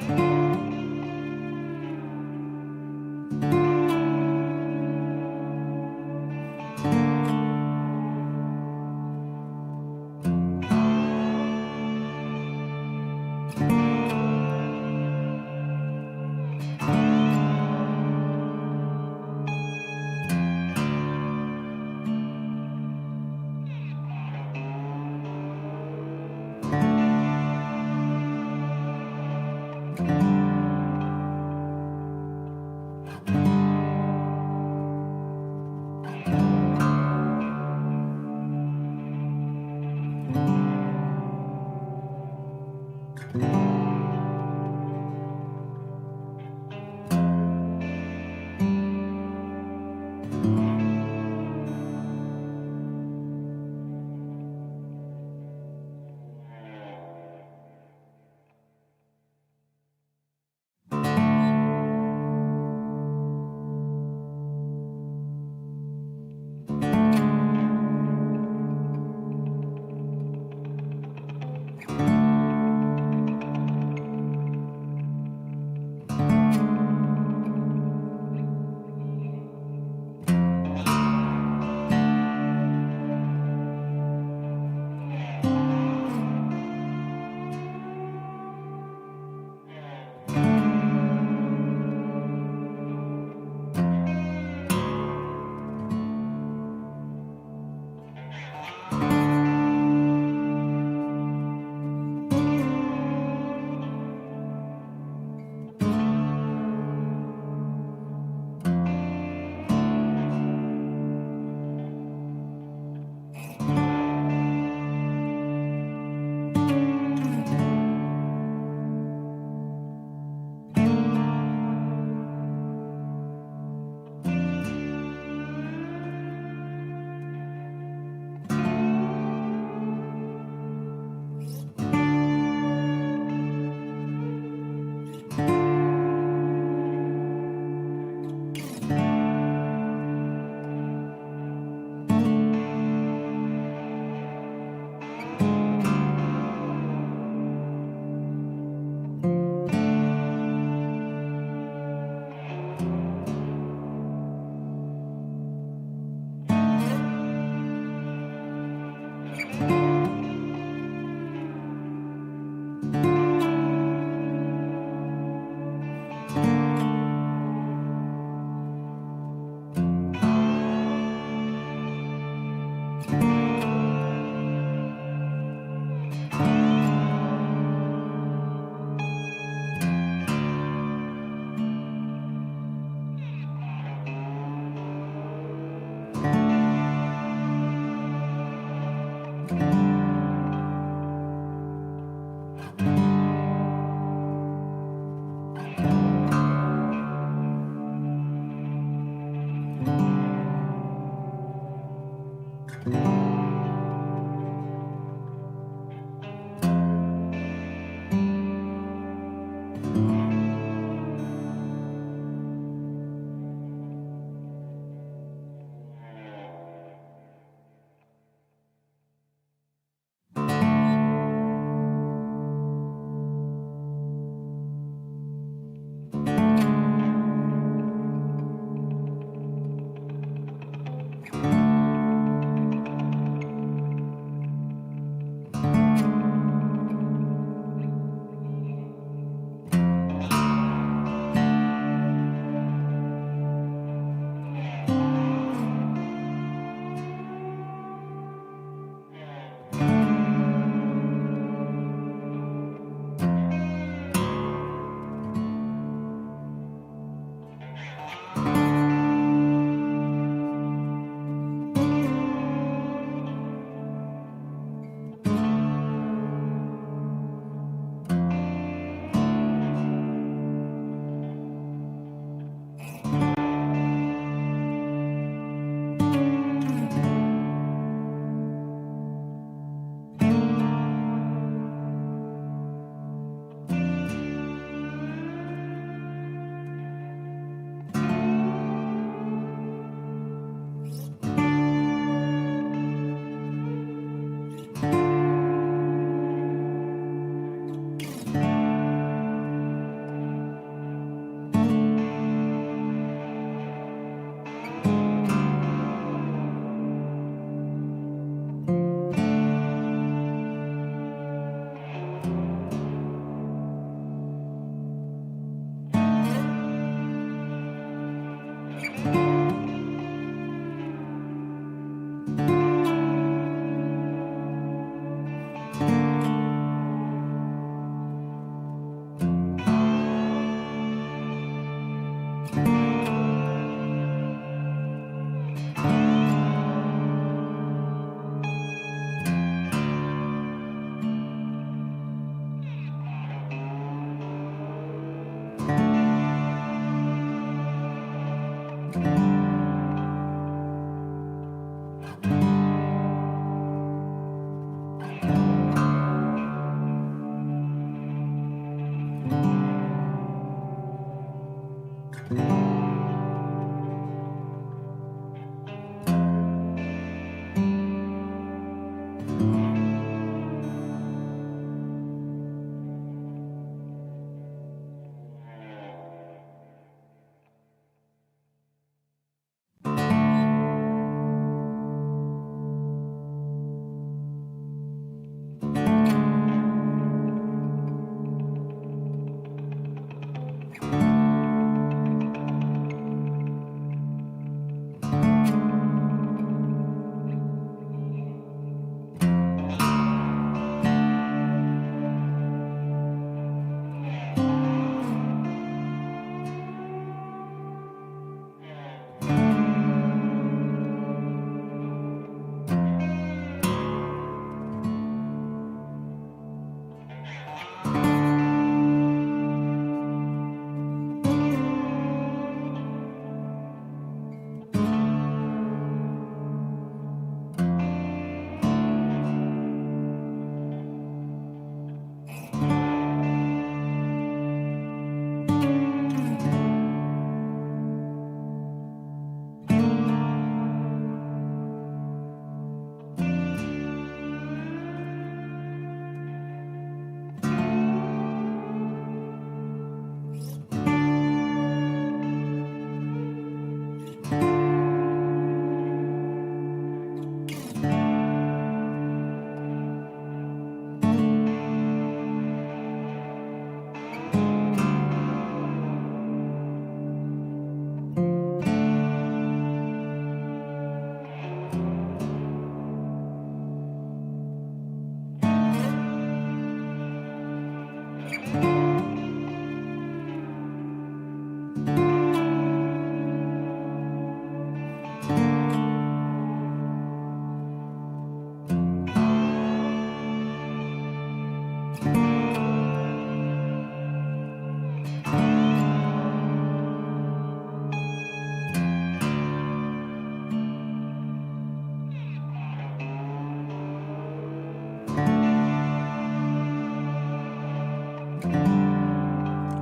you.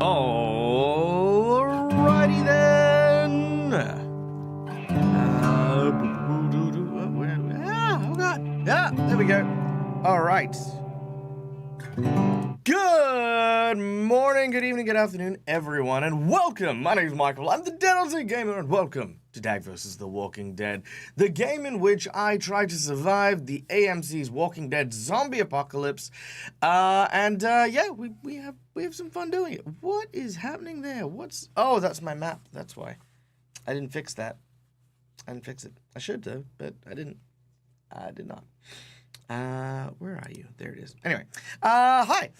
Alrighty then. Oh god. Yeah, there we go. All right. Good morning, good evening, good afternoon, everyone, and welcome. My name is Michael. I'm the DAG Gamer, and welcome to DAG vs. The Walking Dead, the game in which I try to survive the AMC's Walking Dead zombie apocalypse. Yeah, we have some fun doing it. What is happening there? Oh, that's my map. That's why I didn't fix that. I didn't fix it. I should though, but I didn't. I did not. Where are you? There it is. Anyway, hi.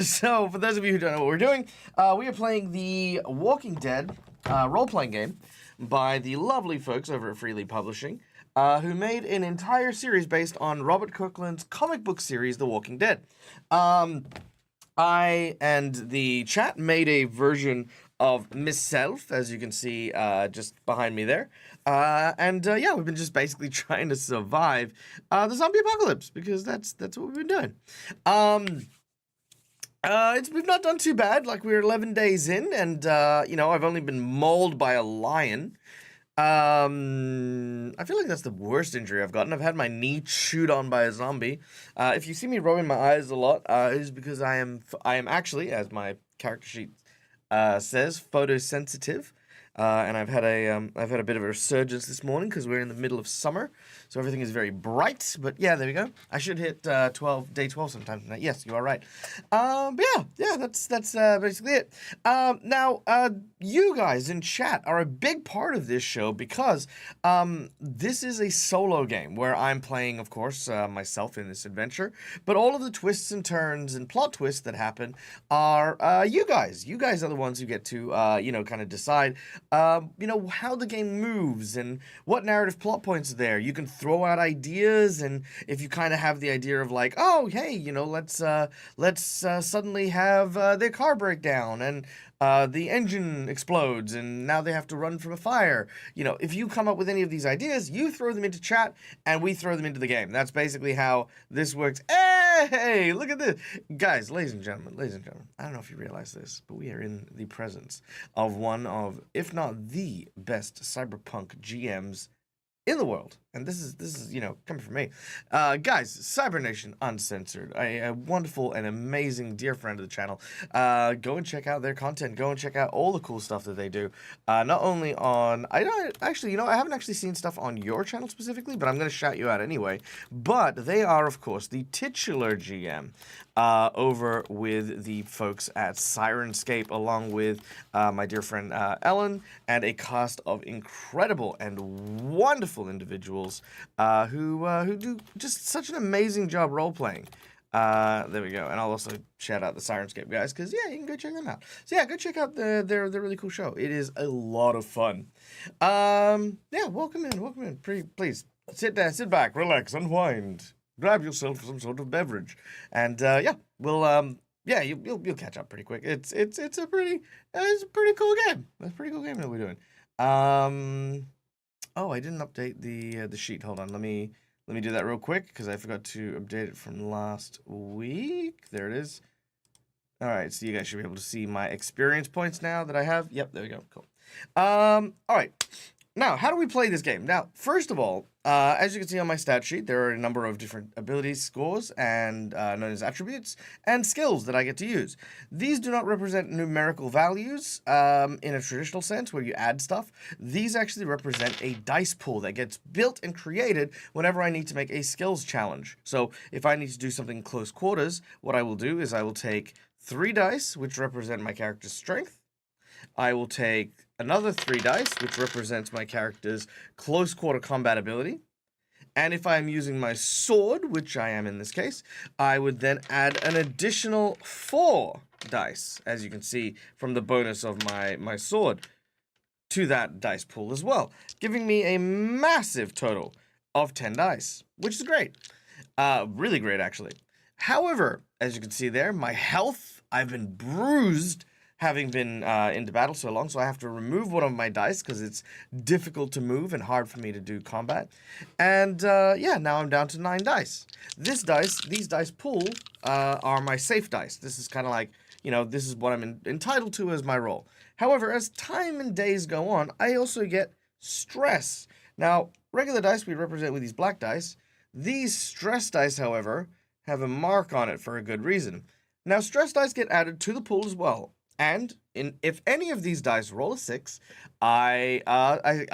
So for those of you who don't know what we're doing, we are playing the Walking Dead role-playing game by the lovely folks over at Freely Publishing, who made an entire series based on Robert Kirkland's comic book series, The Walking Dead. I and the chat made a version of myself, as you can see just behind me there. Yeah, we've been just basically trying to survive the zombie apocalypse, because that's what we've been doing. We've not done too bad. Like, we're 11 days in, and you know, I've only been mauled by a lion. I feel like that's the worst injury I've gotten. I've had my knee chewed on by a zombie. If you see me rubbing my eyes a lot, it is because I am actually, as my character sheet says, photosensitive. And I've had a bit of a resurgence this morning because we're in the middle of summer, so everything is very bright. But yeah, there we go. I should hit day 12 sometime tonight. Yes, you are right. Yeah, that's basically it. Now, you guys in chat are a big part of this show, because this is a solo game where I'm playing, of course, myself in this adventure. But all of the twists and turns and plot twists that happen are you guys. You guys are the ones who get to you know, kind of decide you know, how the game moves and what narrative plot points are there. You can throw out ideas, and if you kind of have the idea of like, oh, hey, you know, let's suddenly have their car break down and the engine explodes and now they have to run from a fire. You know, if you come up with any of these ideas, you throw them into chat and we throw them into the game. That's basically how this works Hey, look at this. Guys, ladies and gentlemen, I don't know if you realize this, but we are in the presence of one of, if not the best cyberpunk GMs in the world. And this is, coming from me. Guys, Cybernation Uncensored, a wonderful and amazing dear friend of the channel. Go and check out their content. Go and check out all the cool stuff that they do. Not only on, I haven't actually seen stuff on your channel specifically, but I'm going to shout you out anyway. But they are, of course, the titular GM over with the folks at Sirenscape, along with my dear friend Ellen, and a cast of incredible and wonderful individuals who do just such an amazing job role-playing. There we go. And I'll also shout out the Sirenscape guys, because, yeah, you can go check them out. So, yeah, go check out their really cool show. It is a lot of fun. Yeah, welcome in. Please, sit back, relax, unwind. Grab yourself some sort of beverage. And, yeah, we'll, you'll catch up pretty quick. It's a pretty cool game. That's a pretty cool game that we're doing. Oh, I didn't update the sheet. Hold on, let me do that real quick, because I forgot to update it from last week. There it is. All right, so you guys should be able to see my experience points now that I have. Yep, there we go. Cool. All right. Now, how do we play this game? Now, first of all, as you can see on my stat sheet, there are a number of different abilities, scores, and known as attributes, and skills that I get to use. These do not represent numerical values in a traditional sense where you add stuff. These actually represent a dice pool that gets built and created whenever I need to make a skills challenge. So if I need to do something close quarters, what I will do is I will take 3 dice, which represent my character's strength. I will take another 3 dice, which represents my character's close quarter combat ability. And if I'm using my sword, which I am in this case, I would then add an additional 4 dice, as you can see from the bonus of my sword, to that dice pool as well, giving me a massive total of 10 dice, which is great. Really great, actually. However, as you can see there, my health, I've been bruised, having been into battle so long, so I have to remove one of my dice because it's difficult to move and hard for me to do combat. And yeah, now I'm down to 9 dice. These dice pool are my safe dice. This is kind of like, this is what I'm entitled to as my role. However, as time and days go on, I also get stress. Now, regular dice we represent with these black dice. These stress dice, however, have a mark on it for a good reason. Now, stress dice get added to the pool as well. And if any of these dice roll a 6, I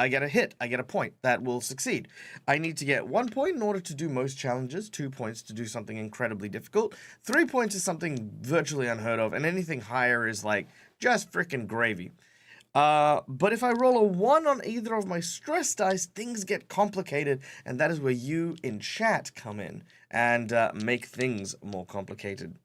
get a hit. I get a point that will succeed. I need to get 1 point in order to do most challenges, 2 points to do something incredibly difficult, 3 points is something virtually unheard of, and anything higher is like just freaking gravy. But if I roll a 1 on either of my stress dice, things get complicated, and that is where you in chat come in and make things more complicated.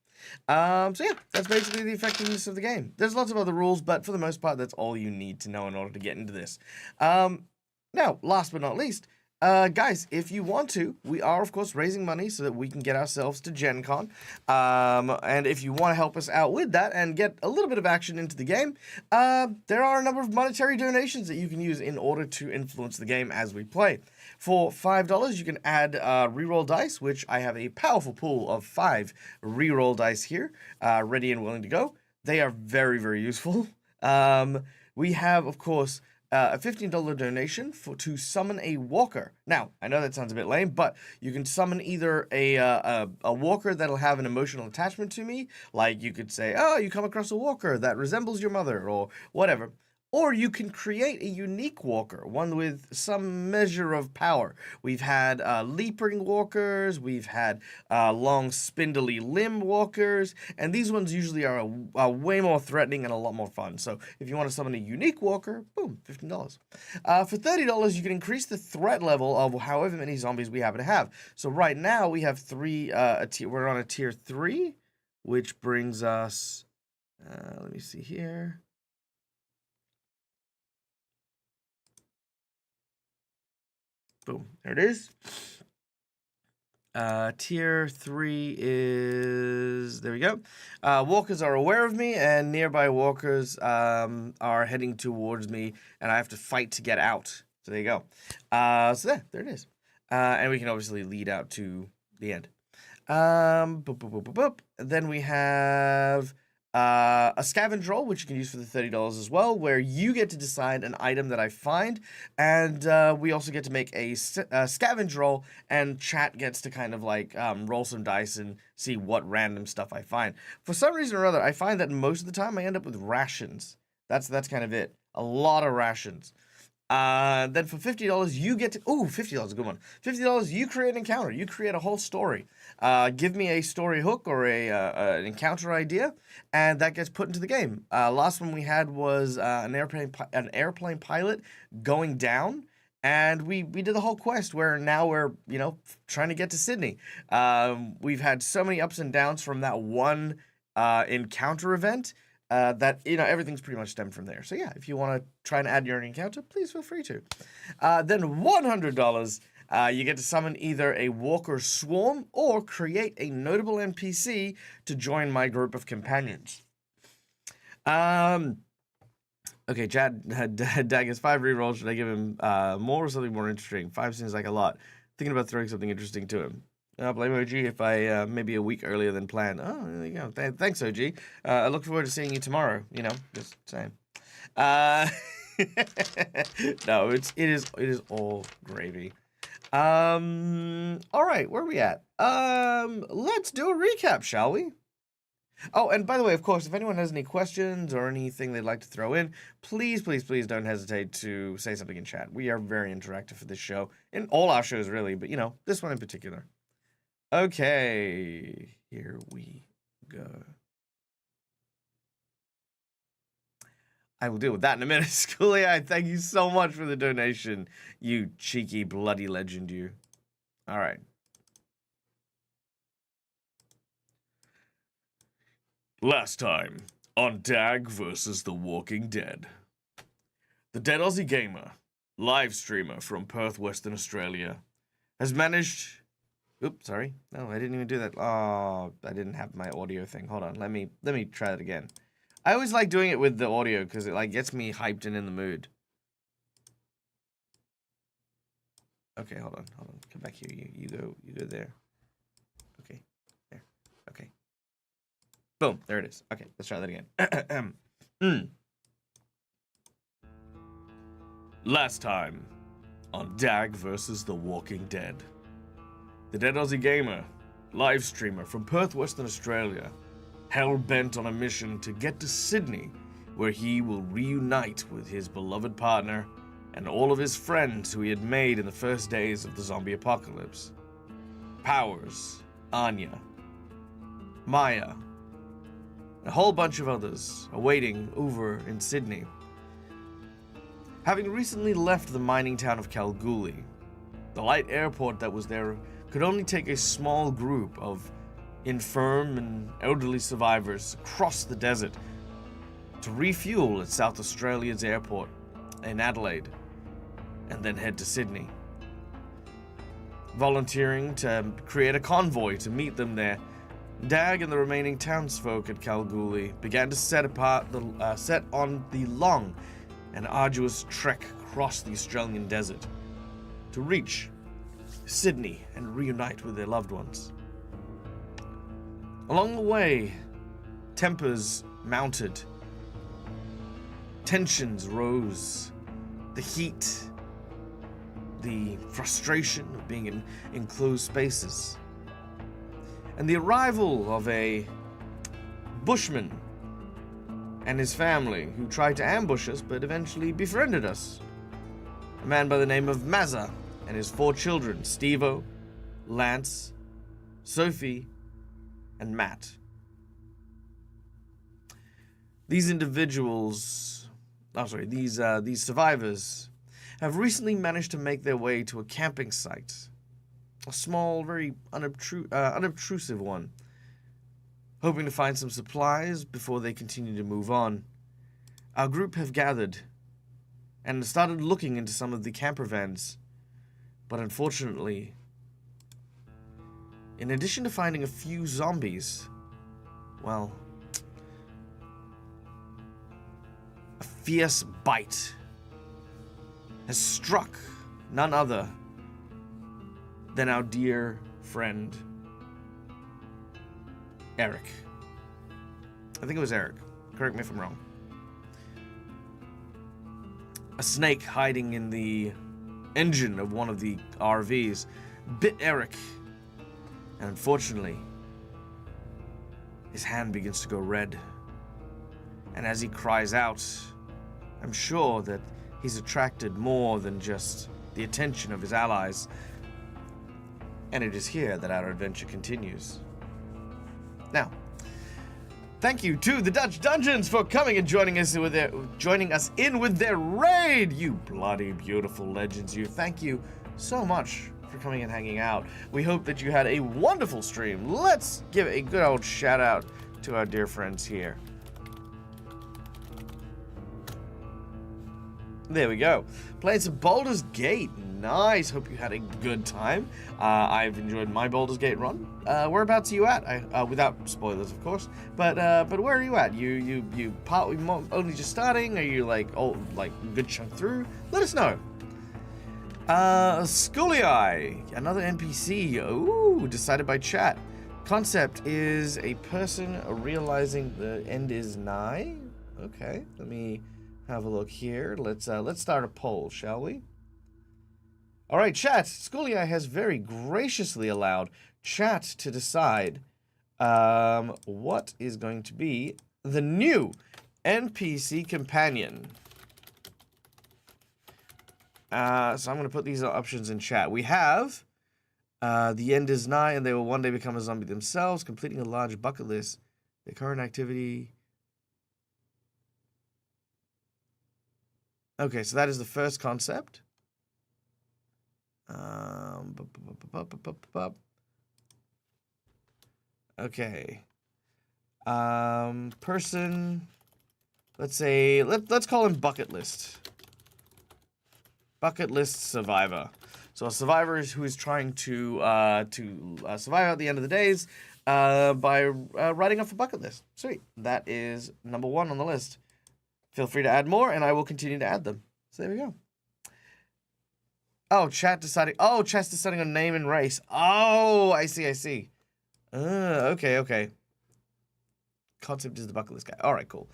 So yeah, that's basically the effectiveness of the game. There's lots of other rules, but for the most part, that's all you need to know in order to get into this. Now, last but not least, guys, if you want to, we are, of course, raising money so that we can get ourselves to Gen Con. And if you want to help us out with that and get a little bit of action into the game, there are a number of monetary donations that you can use in order to influence the game as we play. For $5, you can add reroll dice, which I have a powerful pool of 5 reroll dice here, ready and willing to go. They are very, very useful. We have, of course, a $15 donation to summon a walker. Now, I know that sounds a bit lame, but you can summon either a walker that'll have an emotional attachment to me, like you could say, oh, you come across a walker that resembles your mother, or whatever. Or you can create a unique walker, one with some measure of power. We've had leaping walkers, we've had long spindly limb walkers, and these ones usually are way more threatening and a lot more fun. So if you want to summon a unique walker, boom, $15. For $30, you can increase the threat level of however many zombies we happen to have. So right now we have 3, we're on a tier 3, which brings us, let me see here. Boom, there it is. Tier 3 is, there we go. Walkers are aware of me, and nearby walkers are heading towards me, and I have to fight to get out. So there you go. So there it is. And we can obviously lead out to the end. Boop, boop, boop, boop, boop. Then we have a scavenge roll, which you can use for the $30 as well, where you get to decide an item that I find, and we also get to make a scavenge roll, and chat gets to kind of like roll some dice and see what random stuff I find. For some reason or other, I find that most of the time I end up with rations. That's kind of it. A lot of rations. Then for $50, you get to... Ooh, $50 is a good one. $50, you create an encounter. You create a whole story. Give me a story hook or an encounter idea, and that gets put into the game. Last one we had was an airplane pilot going down, and we did the whole quest where now we're, you know, trying to get to Sydney. We've had so many ups and downs from that one encounter event. That, you know, everything's pretty much stemmed from there. So yeah, if you want to try and add your own encounter, please feel free to. Then $100, you get to summon either a walker swarm or create a notable NPC to join my group of companions. Okay, Chad had DAG has 5 rerolls. Should I give him more or something more interesting? 5 seems like a lot. Thinking about throwing something interesting to him. Blame OG if I maybe a week earlier than planned. Oh, there you go. Thanks, OG. I look forward to seeing you tomorrow. You know, just saying. No, it is all gravy. All right, where are we at? Let's do a recap, shall we? Oh, and by the way, of course, if anyone has any questions or anything they'd like to throw in, please, please, please don't hesitate to say something in chat. We are very interactive for this show, in all our shows really, but you know, this one in particular. Okay, here we go. I will deal with that in a minute. Schoolie, thank you so much for the donation, you cheeky bloody legend, you. All right. Last time on DAG versus The Walking Dead. The Dead Aussie Gamer, live streamer from Perth, Western Australia, has managed... Oops, sorry. No, I didn't even do that. Oh, I didn't have my audio thing. Hold on. Let me try that again. I always like doing it with the audio because it like gets me hyped and in the mood. Okay, hold on. Come back here. You go there. Okay. There. Okay. Boom. There it is. Okay, let's try that again. Last time on DAG versus The Walking Dead. The Dead Aussie Gamer, live streamer from Perth, Western Australia, hell-bent on a mission to get to Sydney, where he will reunite with his beloved partner and all of his friends who he had made in the first days of the zombie apocalypse. Powers, Anya, Maya, and a whole bunch of others are waiting over in Sydney. Having recently left the mining town of Kalgoorlie, the light airport that was there could only take a small group of infirm and elderly survivors across the desert to refuel at South Australia's airport in Adelaide and then head to Sydney. Volunteering to create a convoy to meet them there, DAG and the remaining townsfolk at Kalgoorlie began to set on the long and arduous trek across the Australian desert to reach Sydney and reunite with their loved ones. Along the way, tempers mounted, tensions rose, the heat, the frustration of being in enclosed spaces, and the arrival of a bushman and his family who tried to ambush us but eventually befriended us. A man by the name of Mazza and his 4 children, Stevo, Lance, Sophie, and Matt. These survivors have recently managed to make their way to a camping site, a small, very unobtrusive one, hoping to find some supplies before they continue to move on. Our group have gathered and started looking into some of the camper vans. But unfortunately, in addition to finding a few zombies, well, a fierce bite has struck none other than our dear friend, Eric. I think it was Eric. Correct me if I'm wrong. A snake hiding in the engine of one of the RVs bit Eric. And unfortunately, his hand begins to go red. And as he cries out, I'm sure that he's attracted more than just the attention of his allies. And it is here that our adventure continues. Now, thank you to the Dutch Dungeons for coming and joining us in with their raid. You bloody beautiful legends, you. Thank you so much for coming and hanging out. We hope that you had a wonderful stream. Let's give a good old shout out to our dear friends here. There we go. Playing some Baldur's Gate. Nice. Hope you had a good time. I've enjoyed my Baldur's Gate run. Whereabouts are you at? Without spoilers, of course. But where are you at? You only just starting? Are you like a good chunk through? Let us know. Schoolie, another NPC. Ooh, decided by chat. Concept is a person realizing the end is nigh. Okay, let me have a look here. Let's start a poll, shall we? All right, chat. Schoolie has very graciously allowed chat to decide what is going to be the new NPC companion. So I'm going to put these options in chat. We have the end is nigh and they will one day become a zombie themselves, completing a large bucket list. The current activity. Okay, so that is the first concept. Okay. Person. Let's say let's call him bucket list. Bucket list survivor. So a survivor who is trying to survive at the end of the days by writing off a bucket list. Sweet. That is number 1 on the list. Feel free to add more, and I will continue to add them. So there we go. Oh, chat's deciding on name and race. Oh, I see. Okay. Concept is the bucket list guy. All right, cool.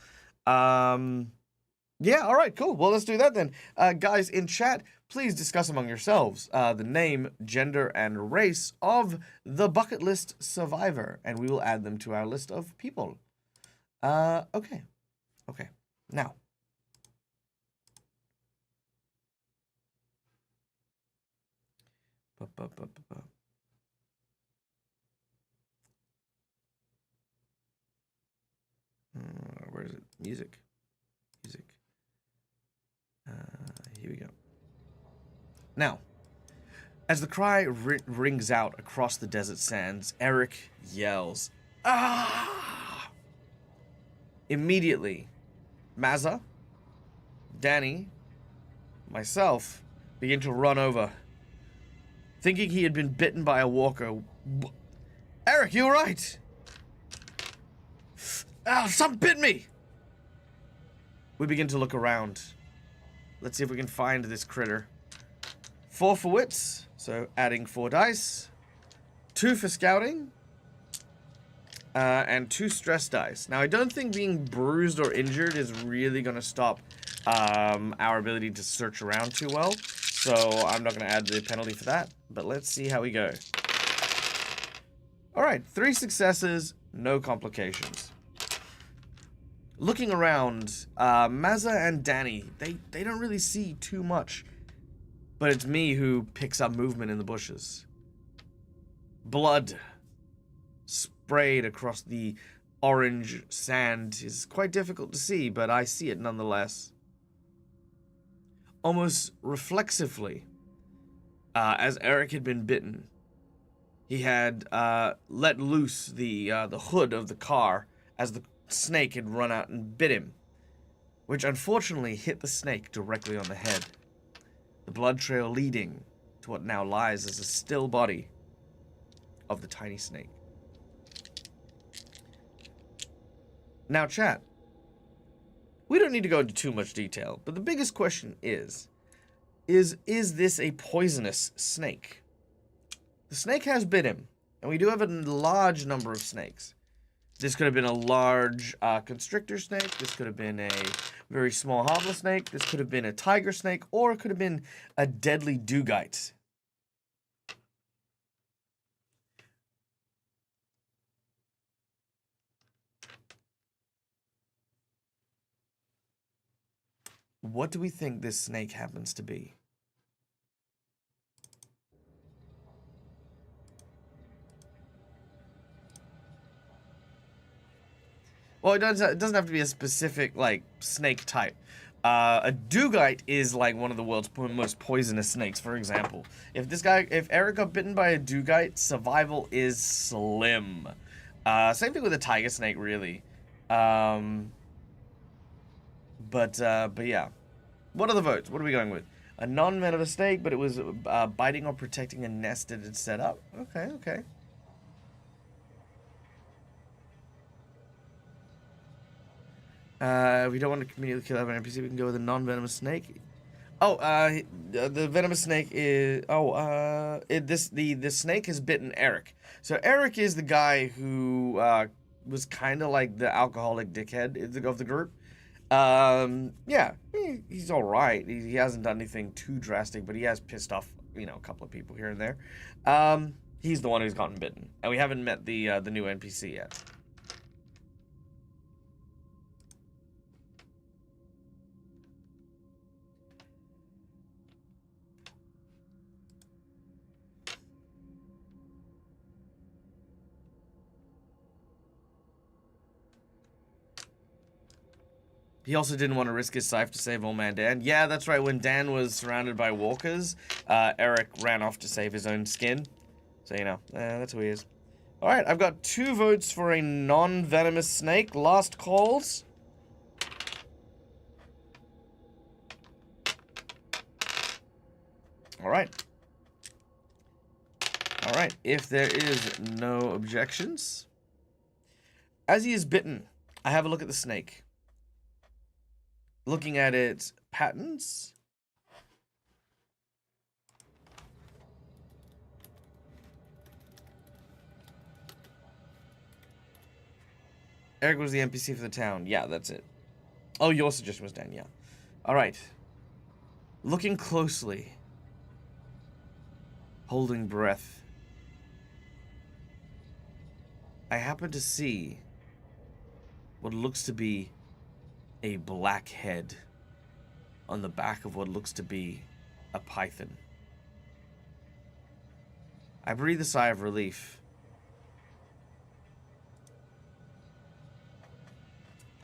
Yeah, all right, cool. Well, let's do that then. Guys, in chat, please discuss among yourselves the name, gender, and race of the bucket list survivor, and we will add them to our list of people. Okay. Now. Where is it? Music. Here we go. Now, as the cry rings out across the desert sands, Eric yells, "Ah!" Immediately, Mazza, Danny, myself begin to run over, thinking he had been bitten by a walker. Eric, you alright? Ah, something bit me! We begin to look around. Let's see if we can find this critter. 4 for wits, so adding 4 dice. 2 for scouting. And 2 stress dice. Now, I don't think being bruised or injured is really going to stop our ability to search around too well. So I'm not going to add the penalty for that. But let's see how we go. Alright, 3 successes, no complications. Looking around, Mazza and Danny, they don't really see too much. But it's me who picks up movement in the bushes. Blood sprayed across the orange sand is quite difficult to see, but I see it nonetheless. Almost reflexively, as Eric had been bitten, he had let loose the hood of the car as the snake had run out and bit him, which unfortunately hit the snake directly on the head. The blood trail leading to what now lies as a still body of the tiny snake. Now, chat, we don't need to go into too much detail, but the biggest question is this a poisonous snake? The snake has bit him, and we do have a large number of snakes. This could have been a large constrictor snake. This could have been a very small harmless snake. This could have been a tiger snake, or it could have been a deadly dugite. What do we think this snake happens to be? Well, it doesn't have to be a specific, like, snake type. A dugite is, like, one of the world's most poisonous snakes, for example. If Eric got bitten by a dugite, survival is slim. Same thing with a tiger snake, really. But yeah. What are the votes? What are we going with? A non-venomous snake, but it was biting or protecting a nest it had set up. Okay, okay. If we don't want to immediately kill every NPC, we can go with a non-venomous snake. Oh, the venomous snake is... Oh, the snake has bitten Eric. So Eric is the guy who was kind of like the alcoholic dickhead of the group. Yeah, he's all right. He hasn't done anything too drastic, but he has pissed off, you know, a couple of people here and there. He's the one who's gotten bitten, and we haven't met the new NPC yet. He also didn't want to risk his life to save old man Dan. Yeah, that's right. When Dan was surrounded by walkers, Eric ran off to save his own skin. So, you know, that's who he is. All right, I've got 2 votes for a non-venomous snake. Last calls. All right. All right, if there is no objections. As he is bitten, I have a look at the snake. Looking at its patterns. Eric was the NPC for the town. Yeah, that's it. Oh, your suggestion was Dan, yeah. Alright. Looking closely. Holding breath. I happen to see what looks to be a black head on the back of what looks to be a python. I breathe a sigh of relief.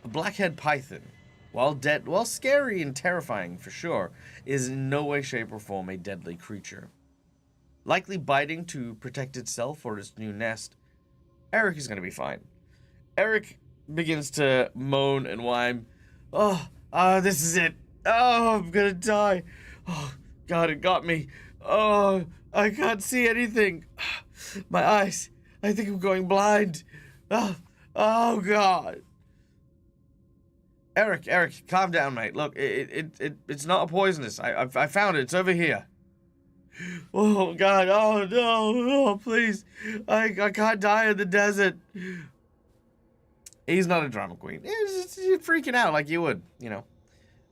A blackhead python, while scary and terrifying for sure, is in no way, shape, or form a deadly creature. Likely biting to protect itself or its new nest, Eric is going to be fine. Eric begins to moan and whine. Oh, this is it. Oh, I'm gonna die. Oh, God, it got me. Oh, I can't see anything. My eyes. I think I'm going blind. Oh, God. Eric, calm down, mate. Look, it's not a poisonous. I found it. It's over here. Oh, God. Oh, no. Oh, please. I can't die in the desert. He's not a drama queen. He's freaking out like you would, you know.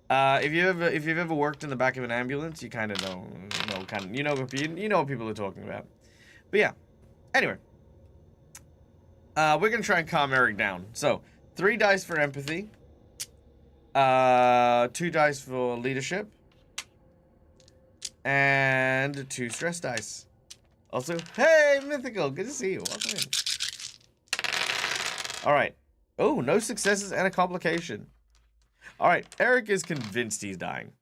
If you've ever worked in the back of an ambulance, you kind of know you know what people are talking about. But yeah. Anyway, we're gonna try and calm Eric down. So 3 dice for empathy, 2 dice for leadership, and 2 stress dice. Also, hey, Mythical, good to see you. Welcome in. All right. Oh, no successes and a complication. All right, Eric is convinced he's dying.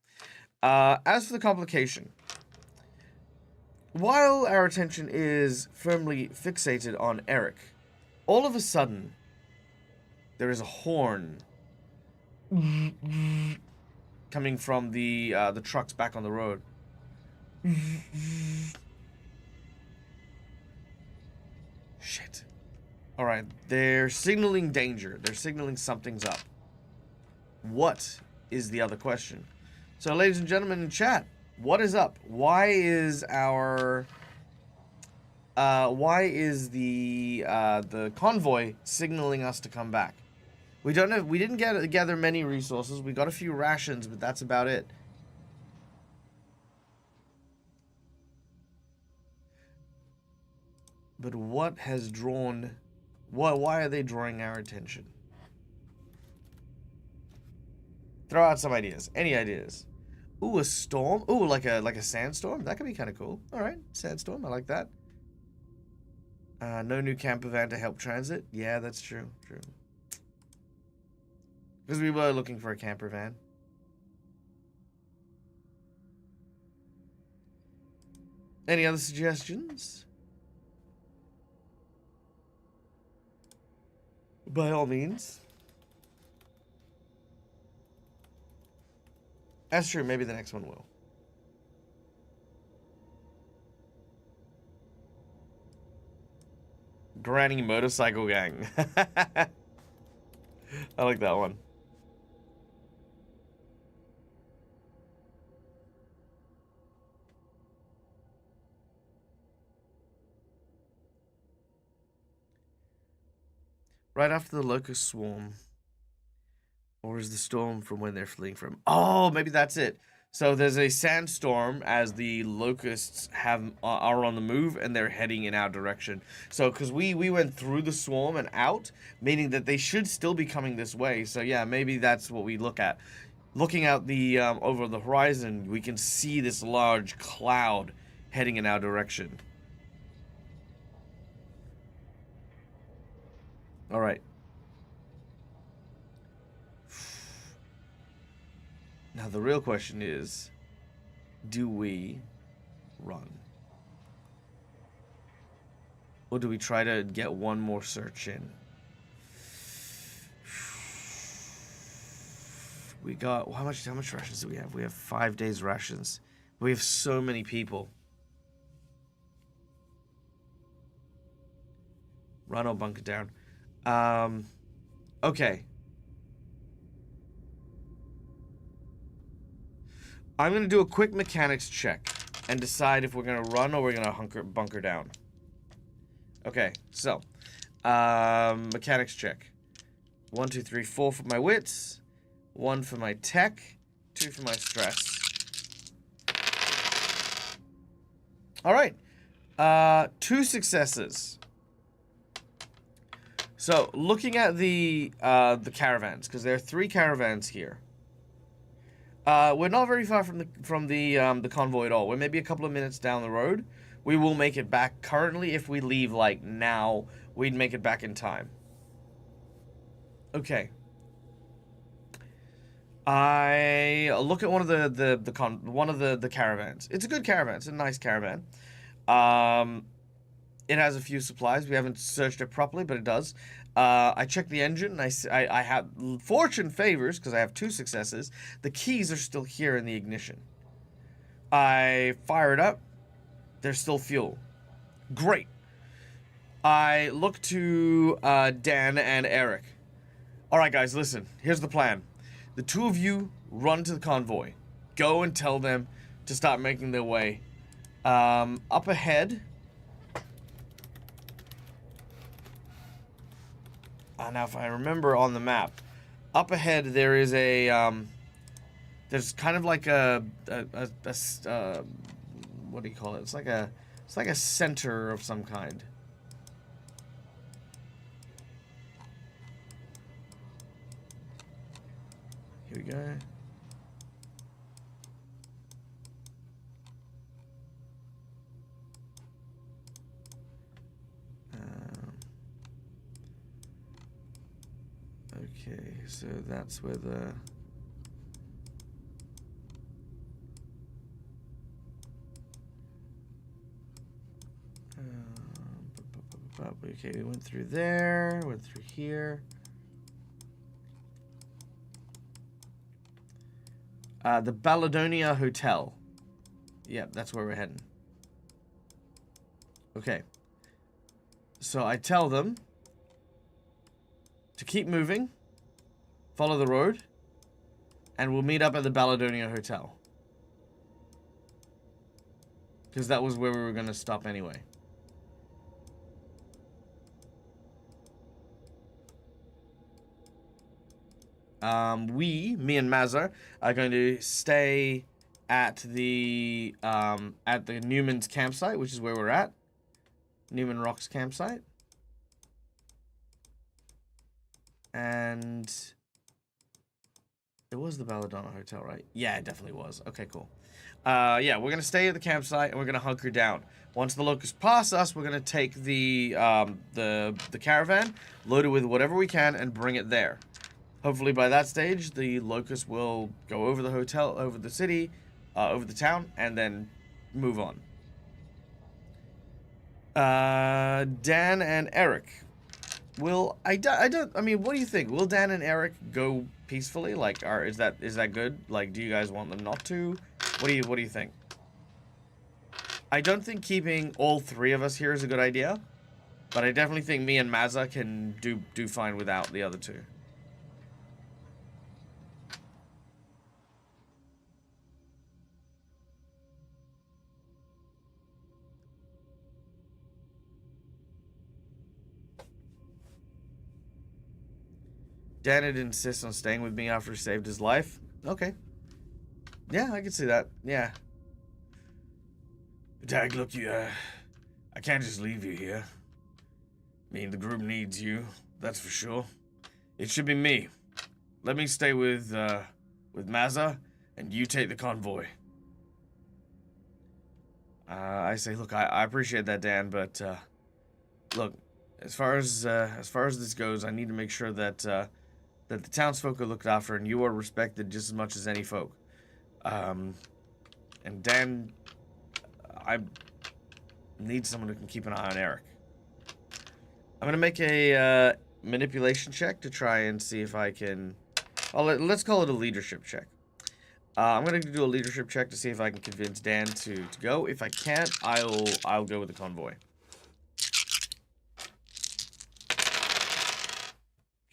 As for the complication, while our attention is firmly fixated on Eric, all of a sudden, there is a horn coming from the trucks back on the road. Shit. All right, they're signaling danger. They're signaling something's up. What is the other question? So, ladies and gentlemen in chat, what is up? Why is our why is the convoy signaling us to come back? We don't have. We didn't gather many resources. We got a few rations, but that's about it. But what has drawn? Why are they drawing our attention? Throw out some ideas. Any ideas? Ooh, a storm. Ooh, like a sandstorm. That could be kind of cool. All right, sandstorm. I like that. No new camper van to help transit. Yeah, that's true. True. Because we were looking for a camper van. Any other suggestions? By all means. That's true. Maybe the next one will. Granny Motorcycle Gang. I like that one. Right after the locust swarm. Or is the storm from when they're fleeing from? Oh, maybe that's it. So there's a sandstorm as the locusts are on the move and they're heading in our direction. So because we went through the swarm and out, meaning that they should still be coming this way. So yeah, maybe that's what we look at. Looking out the over the horizon, we can see this large cloud heading in our direction. All right. Now the real question is, do we run? Or do we try to get one more search in? We got, how much rations do we have? We have 5 days rations. We have so many people. Run or bunker down. Okay. I'm going to do a quick mechanics check and decide if we're going to run or we're going to bunker down. Okay, so, mechanics check. 1, 2, 3, 4 for my wits, 1 for my tech, 2 for my stress. All right, 2 successes. So, looking at the caravans, because there are 3 caravans here. We're not very far from the convoy at all. We're maybe a couple of minutes down the road. We will make it back. Currently, if we leave like now, we'd make it back in time. Okay. I look at one of the caravans. It's a good caravan. It's a nice caravan. It has a few supplies. We haven't searched it properly, but it does. I check the engine, and I have fortune favors because I have 2 successes. The keys are still here in the ignition. I fire it up. There's still fuel. Great. I look to Dan and Eric. All right, guys, listen. Here's the plan. The 2 of you run to the convoy. Go and tell them to start making their way. Up ahead. Now, if I remember on the map, up ahead there is a there's kind of like a what do you call it? It's like a center of some kind. Here we go. Okay, so that's where the okay, we went through there, went through here. The Balladonia Hotel. Yep, that's where we're heading. Okay. So I tell them to keep moving, follow the road, and we'll meet up at the Balladonia Hotel. Because that was where we were going to stop anyway. me and Mazza, are going to stay at the Newman's campsite, which is where we're at. Newman Rocks campsite. And it was the Belladonna Hotel, right? Yeah, it definitely was. Okay, cool. Yeah, we're gonna stay at the campsite and we're gonna hunker down. Once the locusts pass us, we're gonna take the caravan, load it with whatever we can, and bring it there. Hopefully by that stage, the locusts will go over the hotel, over the city, over the town, and then move on. Dan and Eric. I mean, what do you think? Will Dan and Eric go peacefully? Like, is that good? Like, do you guys want them not to? What do you think? I don't think keeping all three of us here is a good idea, but I definitely think me and Mazza can do fine without the other two. Dan had insist on staying with me after he saved his life. Okay. Yeah, I can see that. Yeah. Dag, look, I can't just leave you here. I mean, the group needs you, that's for sure. It should be me. Let me stay with Mazza, and you take the convoy. I say, look, I appreciate that, Dan, but look, as far as this goes, I need to make sure that that the townsfolk are looked after and you are respected just as much as any folk. And Dan, I need someone who can keep an eye on Eric. I'm gonna make a manipulation check to try and see if I can. Let's call it a leadership check. I'm gonna do a leadership check to see if I can convince Dan to go. If I can't, I'll go with the convoy.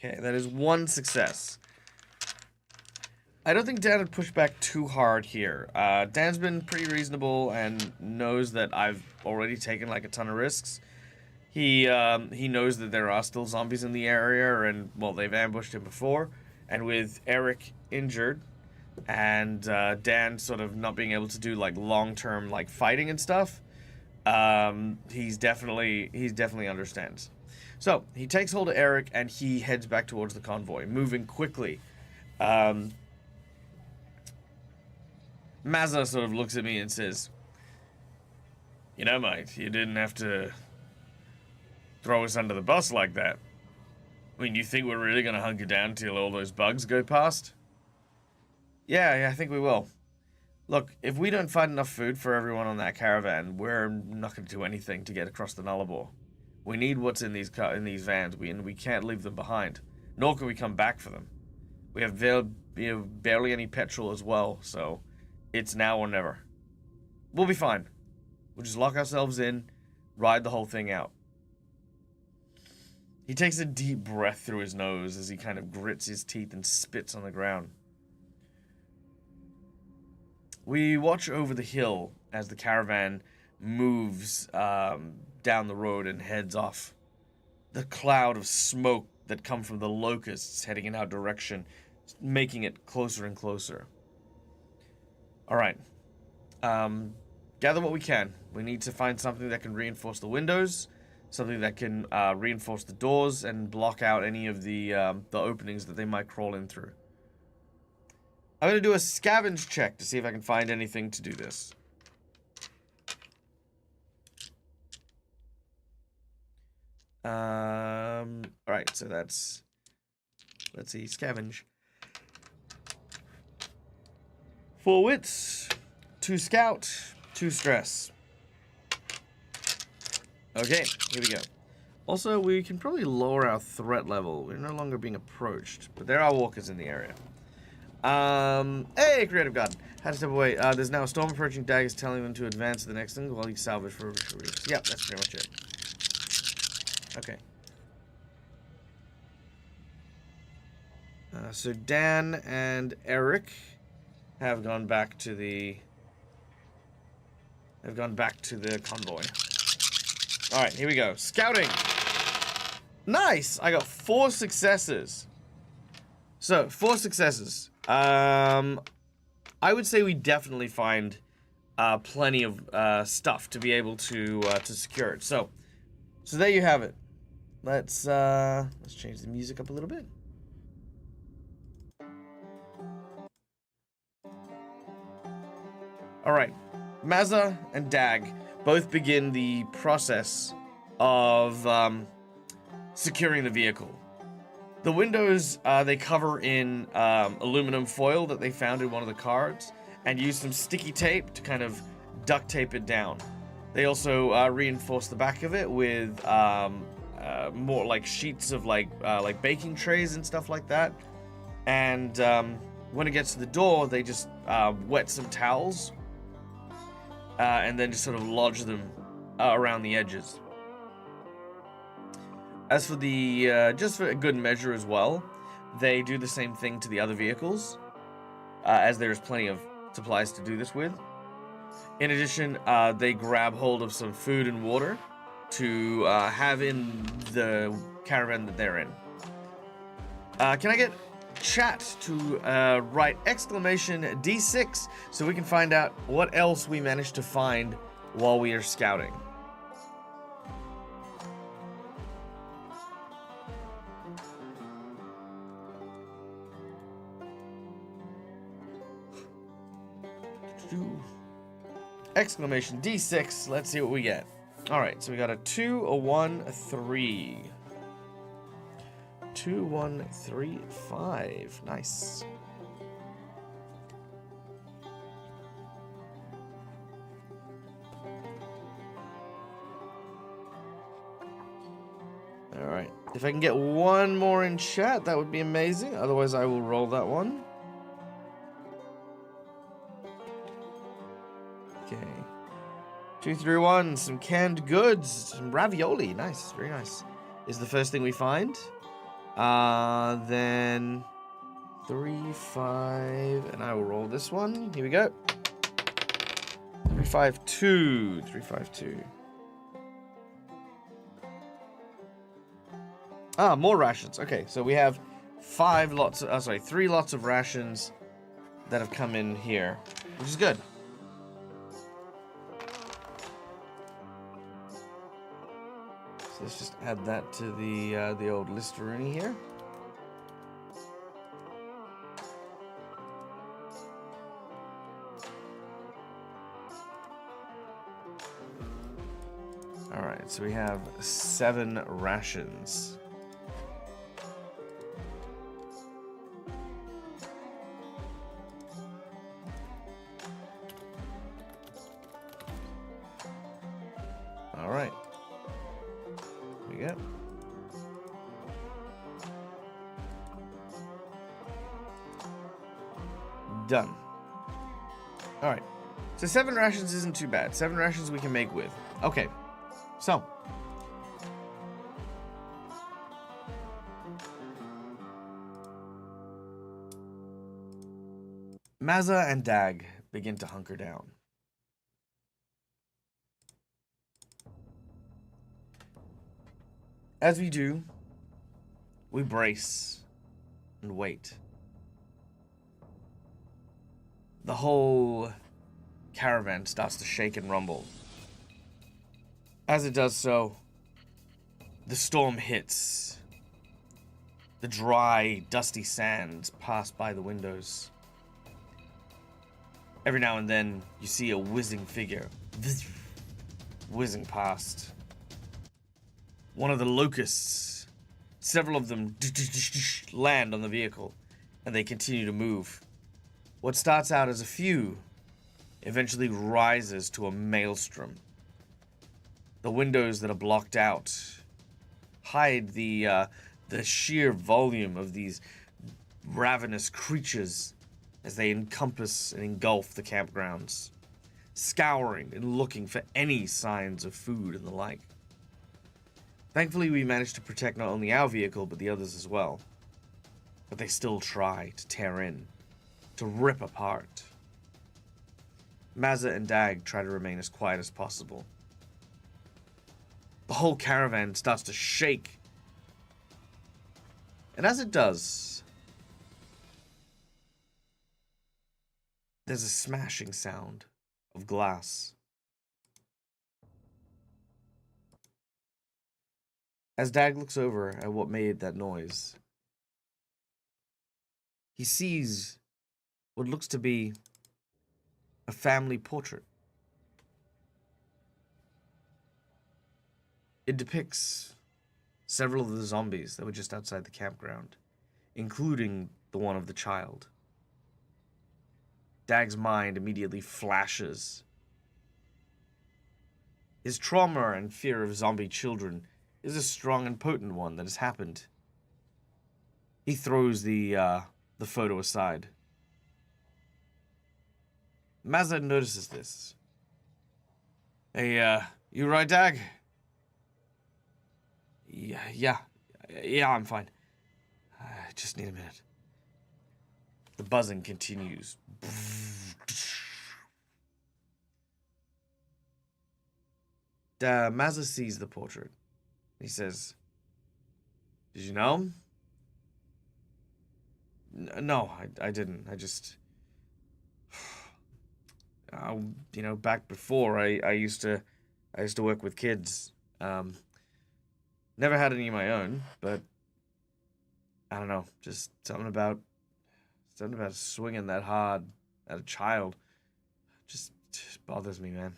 Okay, that is one success. I don't think Dan would push back too hard here. Dan's been pretty reasonable and knows that I've already taken like a ton of risks. He knows that there are still zombies in the area, and well, they've ambushed him before. And with Eric injured and Dan sort of not being able to do like long-term like fighting and stuff, he definitely understands. So he takes hold of Eric and he heads back towards the convoy, moving quickly. Mazza sort of looks at me and says, "You know, mate, you didn't have to throw us under the bus like that. I mean, you think we're really gonna hunker down till all those bugs go past?" Yeah, I think we will. Look, if we don't find enough food for everyone on that caravan, we're not gonna do anything to get across the Nullarbor. We need what's in these vans, and we can't leave them behind. Nor can we come back for them. We have barely any petrol as well, so it's now or never. We'll be fine. We'll just lock ourselves in, ride the whole thing out. He takes a deep breath through his nose as he kind of grits his teeth and spits on the ground. We watch over the hill as the caravan moves down the road and heads off. The cloud of smoke that come from the locusts heading in our direction, making it closer and closer. Alright. Gather what we can. We need to find something that can reinforce the windows, something that can reinforce the doors and block out any of the openings that they might crawl in through. I'm going to do a scavenge check to see if I can find anything to do this. Alright, so that's... Let's see, scavenge. 4 wits, 2 scout, 2 stress. Okay, here we go. Also, we can probably lower our threat level. We're no longer being approached, but there are walkers in the area. Hey, Creative God. Had to step away. There's now a storm approaching. DAG is telling them to advance to the next thing while you salvage for... Yep, that's pretty much it. Okay. So Dan and Eric have gone back to the... convoy. Alright, here we go. Scouting! Nice! I got 4 successes. So, 4 successes. I would say we definitely find plenty of stuff to be able to secure it. So there you have it. Let's change the music up a little bit. All right, Mazza and DAG both begin the process of securing the vehicle. The windows they cover in aluminum foil that they found in one of the cards, and use some sticky tape to kind of duct tape it down. They also reinforce the back of it with more like sheets of like baking trays and stuff like that. And when it gets to the door, they just wet some towels and then just sort of lodge them around the edges. As for the, just for a good measure as well, they do the same thing to the other vehicles, as there's plenty of supplies to do this with. In addition, they grab hold of some food and water to have in the caravan that they're in. Can I get chat to write exclamation D6 so we can find out what else we managed to find while we are scouting? Exclamation D6. Let's see what we get. All right, so we got a 2, a 1, a 3. 2, 1, 3, 5. Nice. All right. If I can get one more in chat, that would be amazing. Otherwise, I will roll that one. Okay. 2, 3, 1. Some canned goods. Some ravioli. Nice. Very nice. Is the first thing we find. Then 3, 5. And I will roll this one. Here we go. 3, 5, 2. 3, 5, 2. Ah, more rations. Okay, so we have 3 lots of rations that have come in here, which is good. So let's just add that to the old Listeruni here. All right, so we have 7 rations. All right. Here we go. Done. All right. So 7 rations isn't too bad. 7 rations we can make with. Okay. So. Mazza and DAG begin to hunker down. As we do, we brace and wait. The whole caravan starts to shake and rumble. As it does so, the storm hits. The dry, dusty sands pass by the windows. Every now and then, you see a whizzing figure whizzing past. One of the locusts, several of them land on the vehicle, and they continue to move. What starts out as a few eventually rises to a maelstrom. The windows that are blocked out hide the sheer volume of these ravenous creatures as they encompass and engulf the campgrounds, scouring and looking for any signs of food and the like. Thankfully, we managed to protect not only our vehicle, but the others as well. But they still try to tear in, to rip apart. Mazza and DAG try to remain as quiet as possible. The whole caravan starts to shake. And as it does, there's a smashing sound of glass. As DAG looks over at what made that noise, he sees what looks to be a family portrait. It depicts several of the zombies that were just outside the campground, including the one of the child. DAG's mind immediately flashes. His trauma and fear of zombie children is a strong and potent one that has happened. He throws the photo aside. Mazza notices this. Hey, you right, DAG? Yeah, I'm fine. I just need a minute. The buzzing continues. Mazza sees the portrait. He says, "Did you know him?" No, I didn't. I just... you know, back before, I used to work with kids. Never had any of my own, but I don't know, just something about swinging that hard at a child just bothers me, man.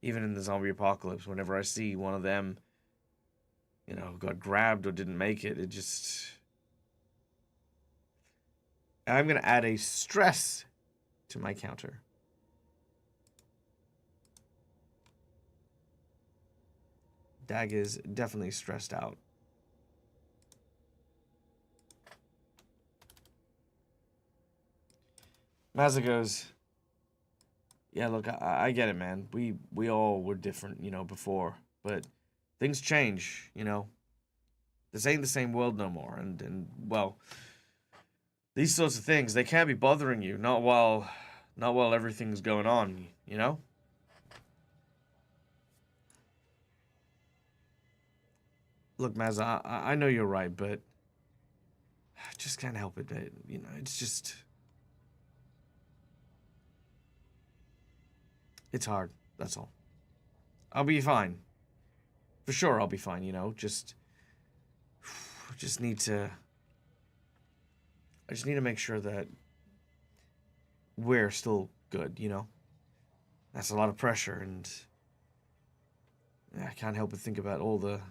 Even in the zombie apocalypse, whenever I see one of them, you know, got grabbed or didn't make it, it just... I'm gonna add a stress to my counter. DAG is definitely stressed out. Mazza goes, yeah, look, I get it, man. We all were different, you know, before. But things change, you know. This ain't the same world no more. And well, these sorts of things, they can't be bothering you. Not while everything's going on, you know? Look, Mazza, I know you're right, but I just can't help it. You know, it's just... It's hard, that's all. I'll be fine. For sure I'll be fine, you know, just need to... I just need to make sure that we're still good, you know? That's a lot of pressure, and I can't help but think about all the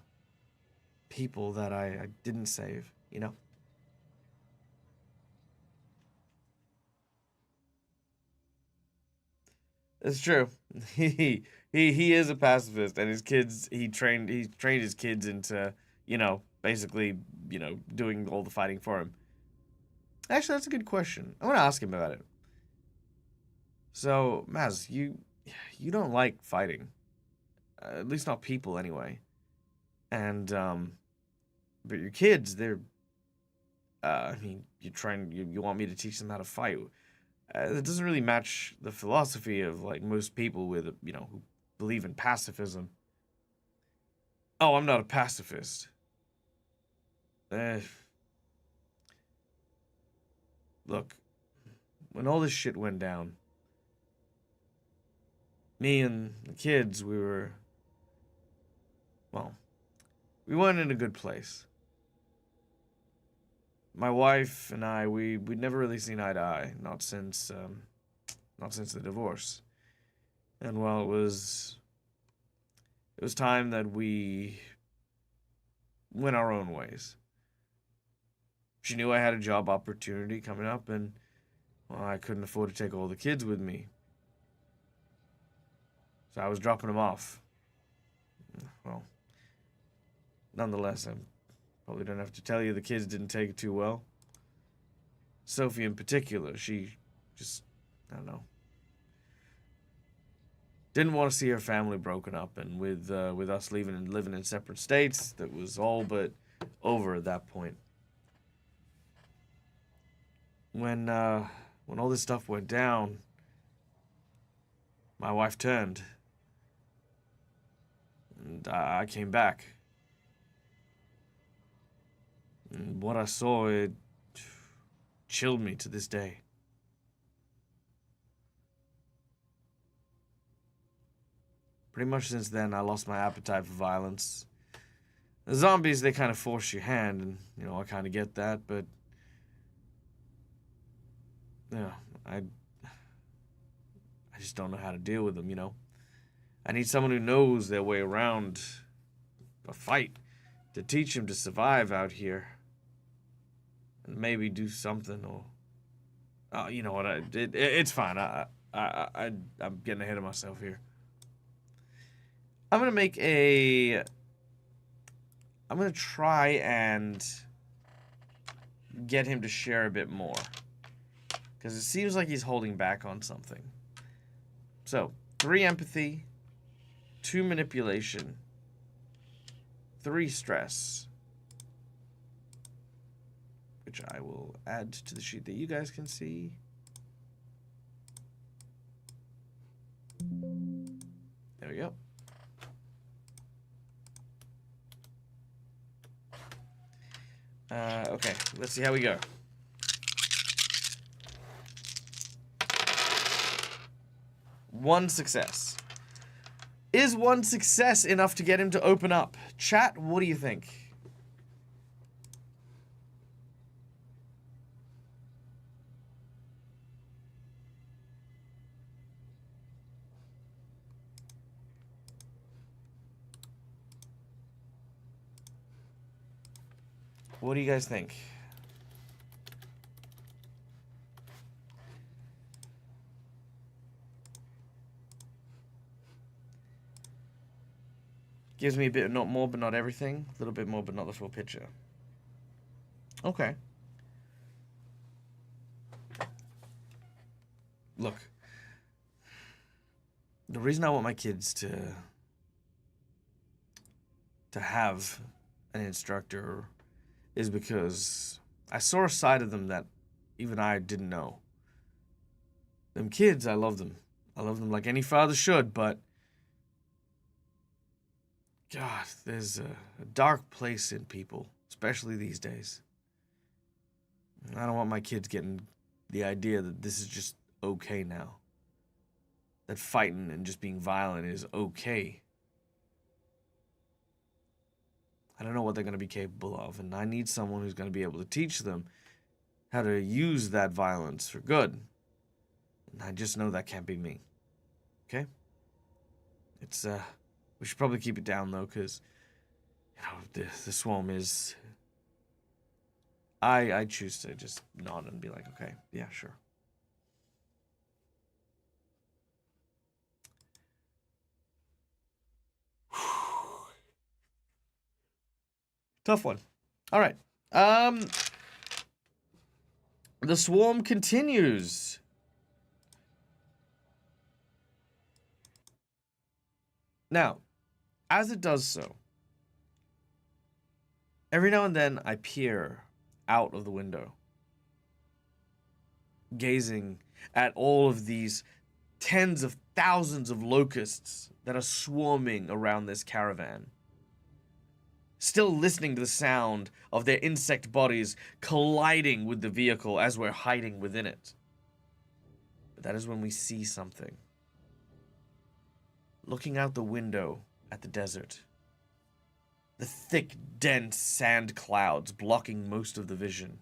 people that I didn't save, you know? It's true. He is a pacifist, and his kids, he trained his kids into, you know, basically, you know, doing all the fighting for him. Actually, that's a good question. I want to ask him about it. So, Maz, you don't like fighting. At least not people, anyway. And, but your kids, they're, I mean, you want me to teach them how to fight. It doesn't really match the philosophy of, like, most people with, you know, who believe in pacifism. Oh, I'm not a pacifist. Look, when all this shit went down, me and the kids, well, we weren't in a good place. My wife and I, we'd never really seen eye to eye, not since the divorce. And well, it was time that we went our own ways. She knew I had a job opportunity coming up, and well, I couldn't afford to take all the kids with me. So I was dropping them off. Well, nonetheless, I probably don't have to tell you the kids didn't take it too well. Sophie in particular, she just, I don't know, didn't want to see her family broken up, and with us leaving and living in separate states, that was all but over at that point. When all this stuff went down, my wife turned, and I came back. And what I saw, it chilled me to this day. Pretty much since then, I lost my appetite for violence. The zombies, they kind of force your hand, and, you know, I kind of get that, but... yeah, I just don't know how to deal with them, you know? I need someone who knows their way around a fight to teach him to survive out here. And maybe do something, or... you know what, it's fine. I'm getting ahead of myself here. I'm gonna make a... I'm gonna try and get him to share a bit more. Because it seems like he's holding back on something. So, 3 empathy, 2 manipulation, 3 stress. Which I will add to the sheet that you guys can see. There we go. Okay, let's see how we go. One success. Is 1 success enough to get him to open up? Chat, what do you think? What do you guys think? Gives me a bit, not more, but not everything. A little bit more, but not the full picture. Okay. Look. The reason I want my kids to have an instructor is because I saw a side of them that even I didn't know. Them kids, I love them. I love them like any father should, but God, there's a dark place in people, especially these days. I don't want my kids getting the idea that this is just okay now. That fighting and just being violent is okay. I don't know what they're going to be capable of, and I need someone who's going to be able to teach them how to use that violence for good. And I just know that can't be me. Okay? It's, we should probably keep it down, though, because, you know, the swarm is... I choose to just nod and be like, okay, yeah, sure. Tough one. All right. The swarm continues. Now, as it does so, every now and then I peer out of the window, gazing at all of these tens of thousands of locusts that are swarming around this caravan. Still listening to the sound of their insect bodies colliding with the vehicle as we're hiding within it. But that is when we see something. Looking out the window at the desert. The thick, dense sand clouds blocking most of the vision.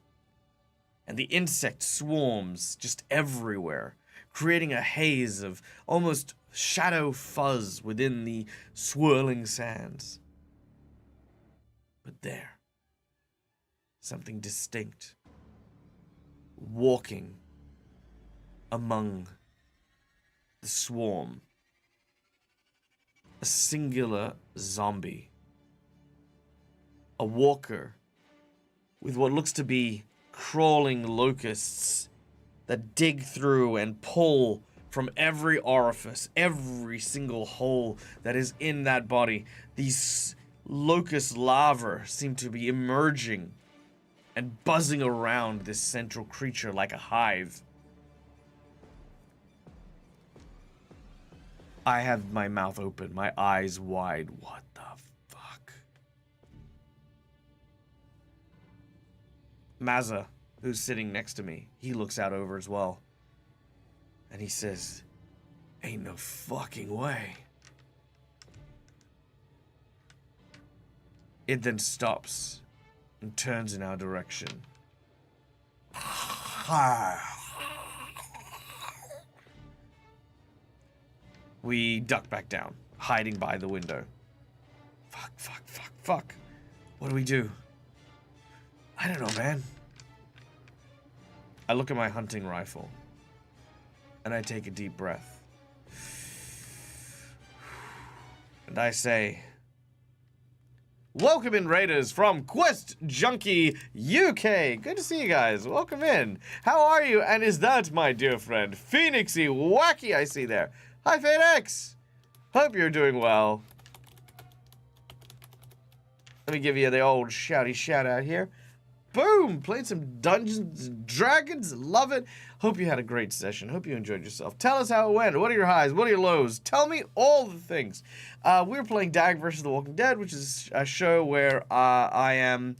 And the insect swarms just everywhere, creating a haze of almost shadow fuzz within the swirling sands. But there, something distinct, walking among the swarm, a singular zombie, a walker with what looks to be crawling locusts that dig through and pull from every orifice, every single hole that is in that body. These locust larvae seem to be emerging and buzzing around this central creature like a hive. I have my mouth open, my eyes wide. What the fuck? Mazza, who's sitting next to me, he looks out over as well. And he says, "Ain't no fucking way." It then stops and turns in our direction. We duck back down, hiding by the window. Fuck. What do we do? I don't know, man. I look at my hunting rifle, and I take a deep breath. And I say, welcome in, Raiders, from Quest Junkie UK. Good to see you guys. Welcome in. How are you? And is that my dear friend, Phoenixy Wacky, I see there. Hi, Phoenix. Hope you're doing well. Let me give you the old shouty shout out here. Boom! Played some Dungeons and Dragons. Love it. Hope you had a great session. Hope you enjoyed yourself. Tell us how it went. What are your highs? What are your lows? Tell me all the things. We're playing DAG versus The Walking Dead, which is a show where I am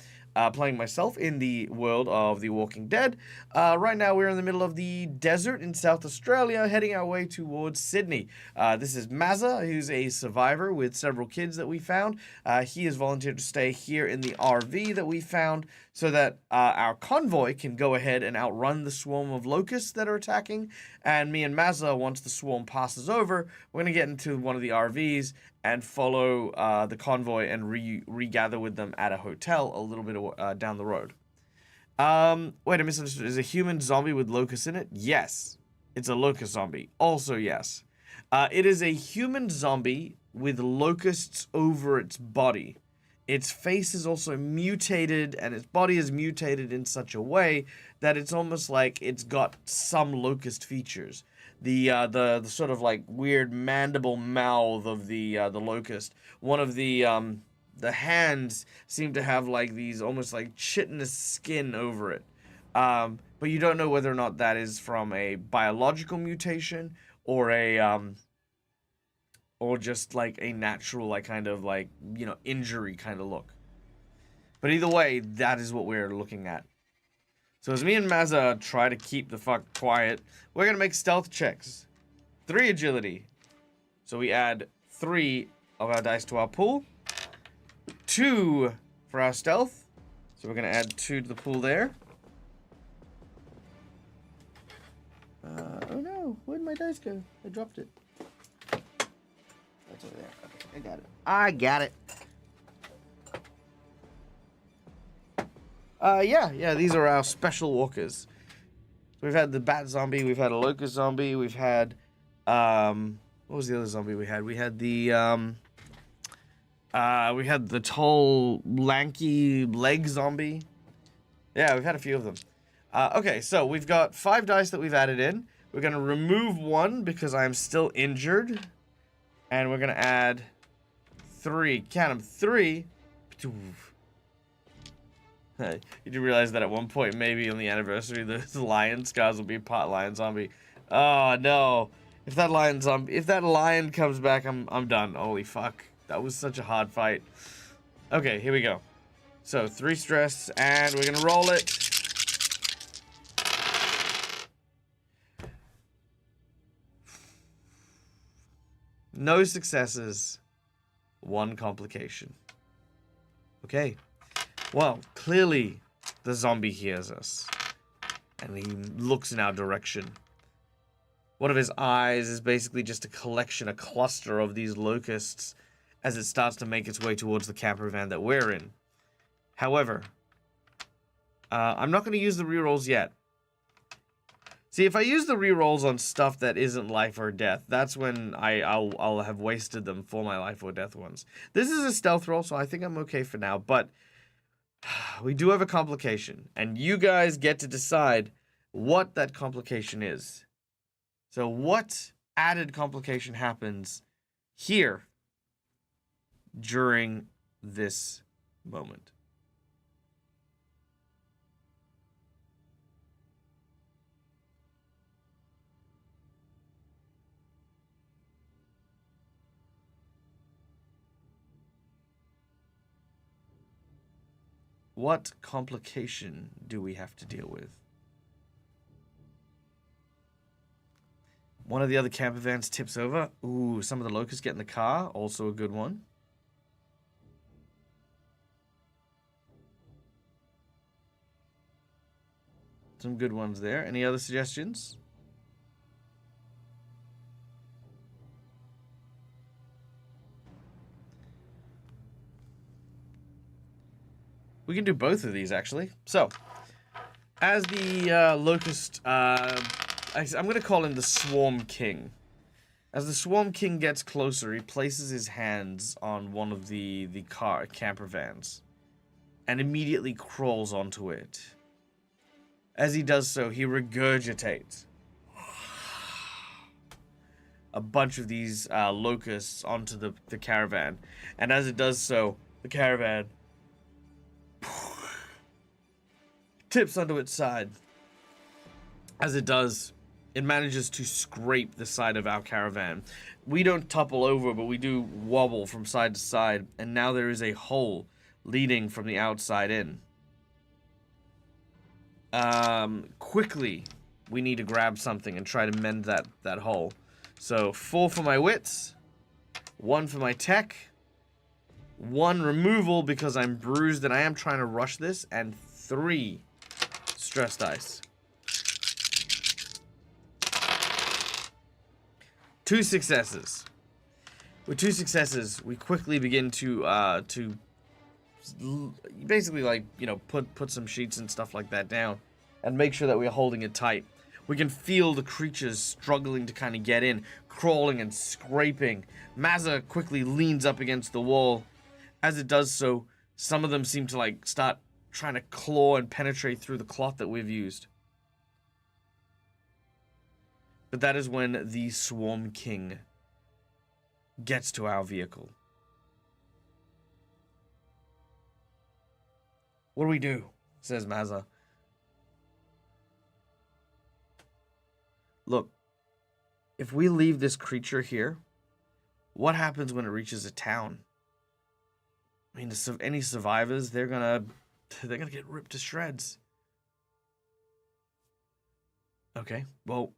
playing myself in the world of The Walking Dead. Right now, we're in the middle of the desert in South Australia, heading our way towards Sydney. This is Mazza, who's a survivor with several kids that we found. He has volunteered to stay here in the RV that we found so that our convoy can go ahead and outrun the swarm of locusts that are attacking. And me and Mazza, once the swarm passes over, we're going to get into one of the RVs and follow the convoy and regather with them at a hotel a little bit down the road. Wait, I misunderstood. Is a human zombie with locusts in it? Yes. It's a locust zombie. Also, yes. It is a human zombie with locusts over its body. Its face is also mutated, and its body is mutated in such a way that it's almost like it's got some locust features. The sort of like weird mandible mouth of the locust. One of the hands seem to have like these almost like chitinous skin over it. But you don't know whether or not that is from a biological mutation or a or just like a natural like kind of like, you know, injury kind of look. But either way, that is what we're looking at. So as me and Mazza try to keep the fuck quiet, we're gonna make stealth checks. 3 agility. So we add 3 of our dice to our pool. 2 for our stealth. So we're gonna add 2 to the pool there. Oh no, where'd my dice go? I dropped it. That's over there. Okay, I got it. I got it. Yeah, these are our special walkers. We've had the bat zombie, we've had a locust zombie, we've had, what was the other zombie we had? We had the tall, lanky leg zombie. Yeah, we've had a few of them. Okay, so we've got 5 dice that we've added in. We're gonna remove 1 because I'm still injured. And we're gonna add 3, count them, 3. You do realize that at one point, maybe on the anniversary, the lion scars will be pot lion zombie. Oh no! If that lion comes back, I'm done. Holy fuck! That was such a hard fight. Okay, here we go. So 3 stress, and we're gonna roll it. No successes. 1 complication. Okay. Well, clearly the zombie hears us. And he looks in our direction. One of his eyes is basically just a cluster of these locusts as it starts to make its way towards the camper van that we're in. However, I'm not going to use the rerolls yet. See, if I use the rerolls on stuff that isn't life or death, that's when I'll have wasted them for my life or death ones. This is a stealth roll, so I think I'm okay for now, but we do have a complication, and you guys get to decide what that complication is. So what added complication happens here during this moment? What complication do we have to deal with? One of the other camper vans tips over. Ooh, some of the locusts get in the car. Also a good one. Some good ones there. Any other suggestions? We can do both of these, actually. So, as the Locust... I'm going to call him the Swarm King. As the Swarm King gets closer, he places his hands on one of the camper vans. And immediately crawls onto it. As he does so, he regurgitates a bunch of these locusts onto the caravan. And as it does so, the caravan tips onto its side. As it does, it manages to scrape the side of our caravan. We don't topple over, but we do wobble from side to side. And now there is a hole leading from the outside in. Quickly, we need to grab something and try to mend that hole. So 4 for my wits, 1 for my tech, 1 removal because I'm bruised and I am trying to rush this, and 3 stress dice. 2 successes. With 2 successes, we quickly begin to basically, like, you know, put some sheets and stuff like that down and make sure that we're holding it tight. We can feel the creatures struggling to kind of get in, crawling and scraping. Mazza quickly leans up against the wall. As it does so, some of them seem to, like, start trying to claw and penetrate through the cloth that we've used. But that is when the Swarm King gets to our vehicle. What do we do? Says Mazza. Look, if we leave this creature here, what happens when it reaches a town? I mean, any survivors, they're gonna get ripped to shreds. Okay, well,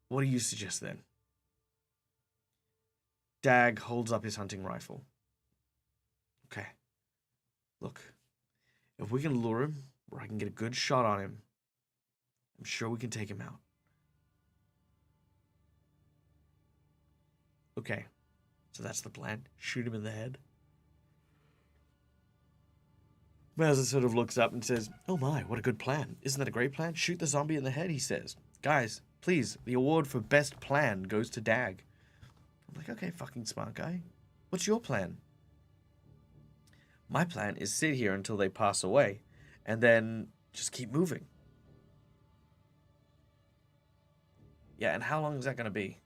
what do you suggest then? DAG holds up his hunting rifle. Okay, look, if we can lure him, or I can get a good shot on him, I'm sure we can take him out. Okay, so that's the plan. Shoot him in the head. Mazza sort of looks up and says, "Oh my, what a good plan. Isn't that a great plan? Shoot the zombie in the head," he says. "Guys, please, the award for best plan goes to DAG." I'm like, okay, fucking smart guy. What's your plan? My plan is sit here until they pass away, and then just keep moving. Yeah, and how long is that going to be?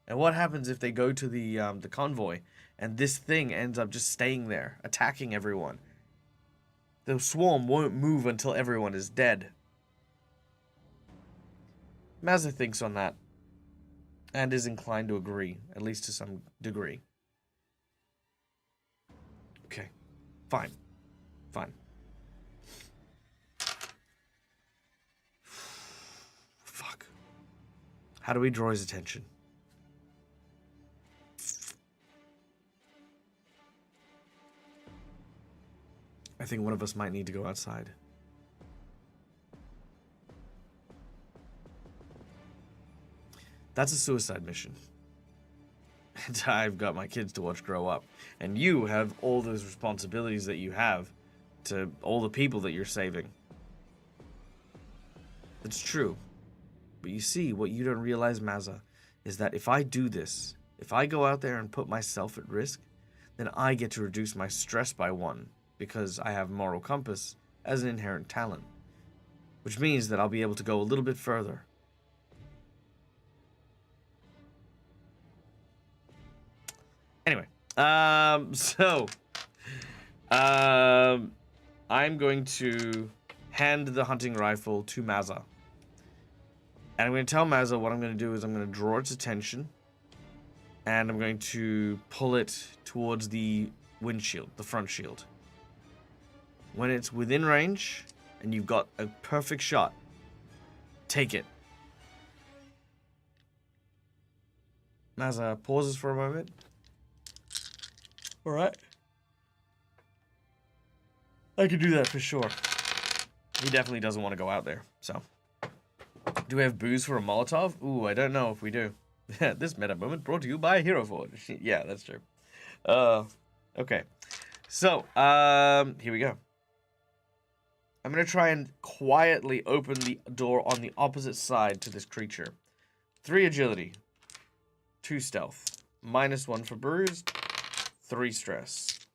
And what happens if they go to the convoy, and this thing ends up just staying there, attacking everyone? The swarm won't move until everyone is dead. Mazza thinks on that, and is inclined to agree, at least to some degree. Okay, fine. Fine. Fuck. How do we draw his attention? I think one of us might need to go outside. That's a suicide mission. And I've got my kids to watch grow up. And you have all those responsibilities that you have to all the people that you're saving. It's true. But you see, what you don't realize, Mazza, is that if I do this, if I go out there and put myself at risk, then I get to reduce my stress by 1. Because I have moral compass as an inherent talent. Which means that I'll be able to go a little bit further. Anyway, I'm going to hand the hunting rifle to Mazza. And I'm going to tell Mazza what I'm going to do is I'm going to draw its attention. And I'm going to pull it towards the windshield, the front shield. When it's within range, and you've got a perfect shot, take it. Mazza pauses for a moment. Alright. I could do that for sure. He definitely doesn't want to go out there, so. Do we have booze for a Molotov? Ooh, I don't know if we do. This meta moment brought to you by Hero Forge. Yeah, that's true. Okay. So, here we go. I'm going to try and quietly open the door on the opposite side to this creature. 3 agility. 2 stealth. -1 for bruised. 3 stress.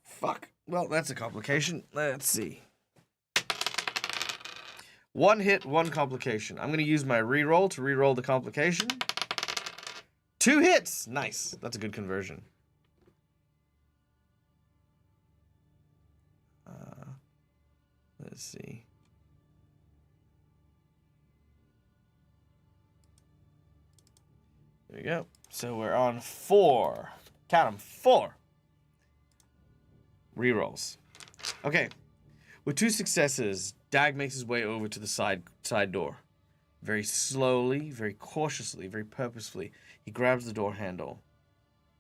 Fuck. Well, that's a complication. Let's see. 1 hit, 1 complication. I'm going to use my reroll to reroll the complication. 2 hits! Nice. That's a good conversion. Let's see. There we go. So we're on 4. Count them. 4. Rerolls. Okay. With 2 successes, DAG makes his way over to the side door. Very slowly, very cautiously, very purposefully, he grabs the door handle,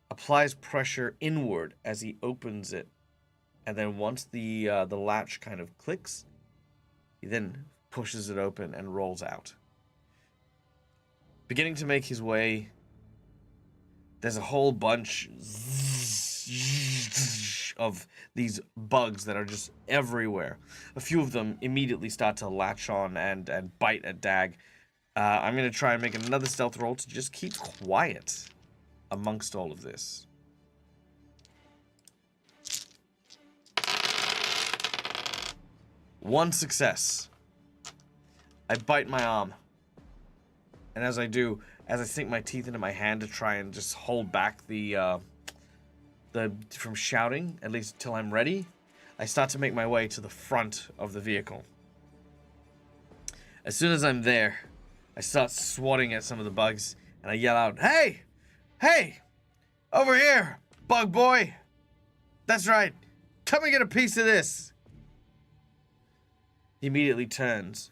applies pressure inward as he opens it, and then once the latch kind of clicks, he then pushes it open and rolls out. Beginning to make his way, there's a whole bunch of these bugs that are just everywhere. A few of them immediately start to latch on and bite at DAG. I'm going to try and make another stealth roll to just keep quiet amongst all of this. One success. I bite my arm. And as I do, as I sink my teeth into my hand to try and just hold back the from shouting, at least till I'm ready, I start to make my way to the front of the vehicle. As soon as I'm there, I start swatting at some of the bugs, and I yell out, "Hey! Hey! Over here, bug boy! That's right! Come and get a piece of this!" He immediately turns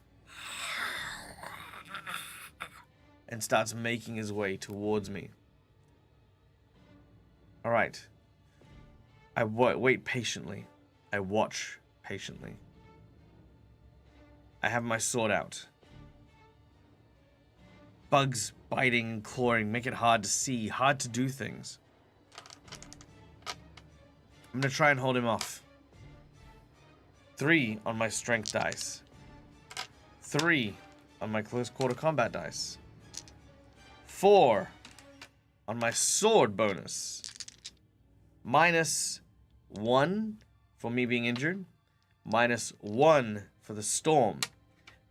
and starts making his way towards me. Alright. I wait patiently. I watch patiently. I have my sword out. Bugs biting and clawing make it hard to see, hard to do things. I'm gonna try and hold him off. 3 on my strength dice. 3 on my close quarter combat dice. 4 on my sword bonus. -1 for me being injured. -1 for the storm.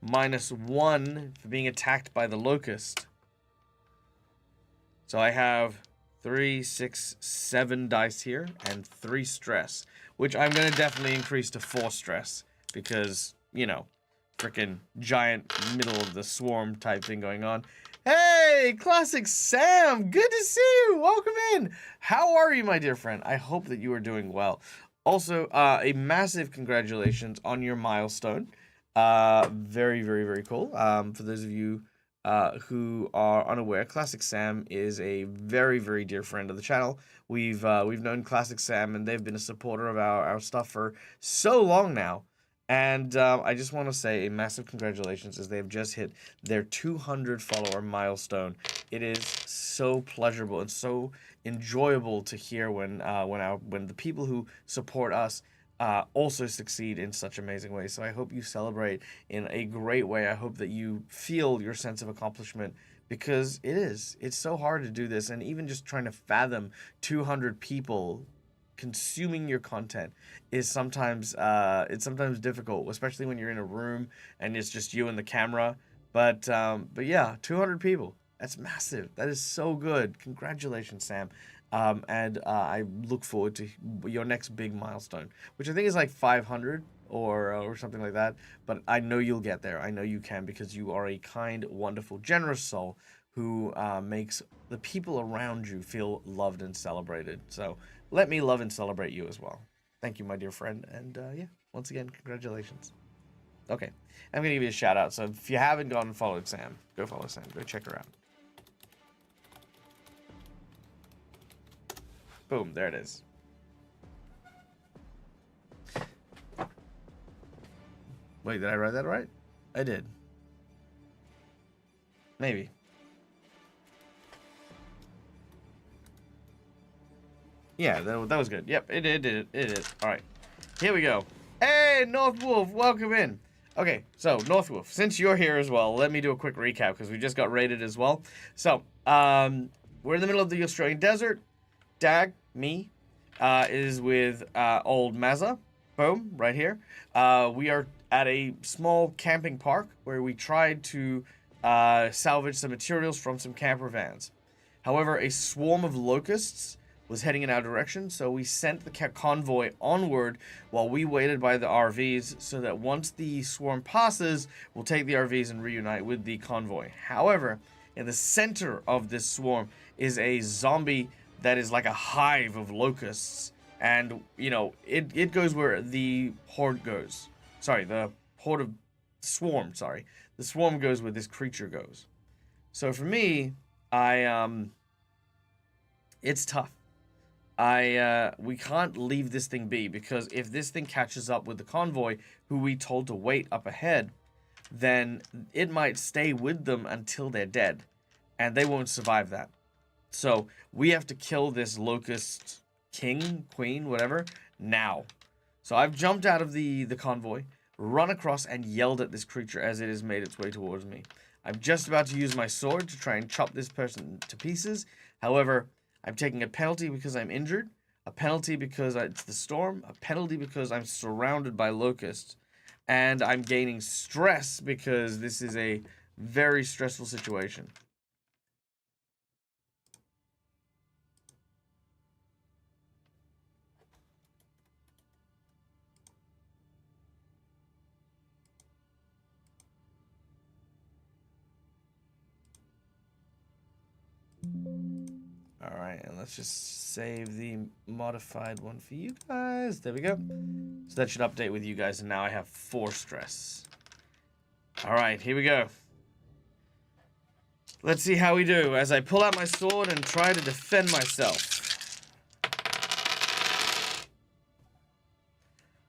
-1 for being attacked by the locust. So I have 3, 6, 7 dice here and 3 stress, which I'm going to definitely increase to 4 stress because, you know, freaking giant middle of the swarm type thing going on. Hey, Classic Sam, good to see you. Welcome in. How are you, my dear friend? I hope that you are doing well. Also, a massive congratulations on your milestone. Very, very, very cool. For those of you who are unaware, Classic Sam is a very, very dear friend of the channel. We've known Classic Sam, and they've been a supporter of our stuff for so long now. And I just want to say a massive congratulations as they've just hit their 200 follower milestone. It is so pleasurable and so enjoyable to hear when the people who support us also succeed in such amazing ways. So I hope you celebrate in a great way. I hope that you feel your sense of accomplishment, because it's so hard to do this, and even just trying to fathom 200 people consuming your content is sometimes difficult, especially when you're in a room and it's just you and the camera. But yeah, 200 people, that's massive. That is so good. Congratulations, Sam. And I look forward to your next big milestone, which I think is like 500 or something like that. But I know you'll get there. I know you can, because you are a kind, wonderful, generous soul who makes the people around you feel loved and celebrated. So let me love and celebrate you as well. Thank you, my dear friend. And yeah, once again, congratulations. Okay, I'm going to give you a shout out. So if you haven't gone and followed Sam, go follow Sam. Go check her out. Boom, there it is. Wait, did I write that right? I did. Maybe. Yeah, that was good. Yep, it did. All right, here we go. Hey, North Wolf, welcome in. Okay, so North Wolf, since you're here as well, let me do a quick recap because we just got raided as well. So, we're in the middle of the Australian desert. DAG, me, is with old Mazza. Boom, right here. We are at a small camping park where we tried to salvage some materials from some camper vans. However, a swarm of locusts was heading in our direction, so we sent the convoy onward while we waited by the RVs so that once the swarm passes, we'll take the RVs and reunite with the convoy. However, in the center of this swarm is a zombie that is like a hive of locusts, and, you know, it goes where the horde goes. Sorry, the horde of swarm, sorry. The swarm goes where this creature goes. So for me, it's tough. We can't leave this thing be, because if this thing catches up with the convoy, who we told to wait up ahead, then it might stay with them until they're dead, and they won't survive that. So we have to kill this locust king, queen, whatever, now. So I've jumped out of the convoy, run across, and yelled at this creature as it has made its way towards me. I'm just about to use my sword to try and chop this person to pieces. However, I'm taking a penalty because I'm injured, a penalty because it's the storm, a penalty because I'm surrounded by locusts, and I'm gaining stress because this is a very stressful situation. Alright, and let's just save the modified one for you guys. There we go. So that should update with you guys, and now I have 4 stress. Alright, here we go. Let's see how we do as I pull out my sword and try to defend myself.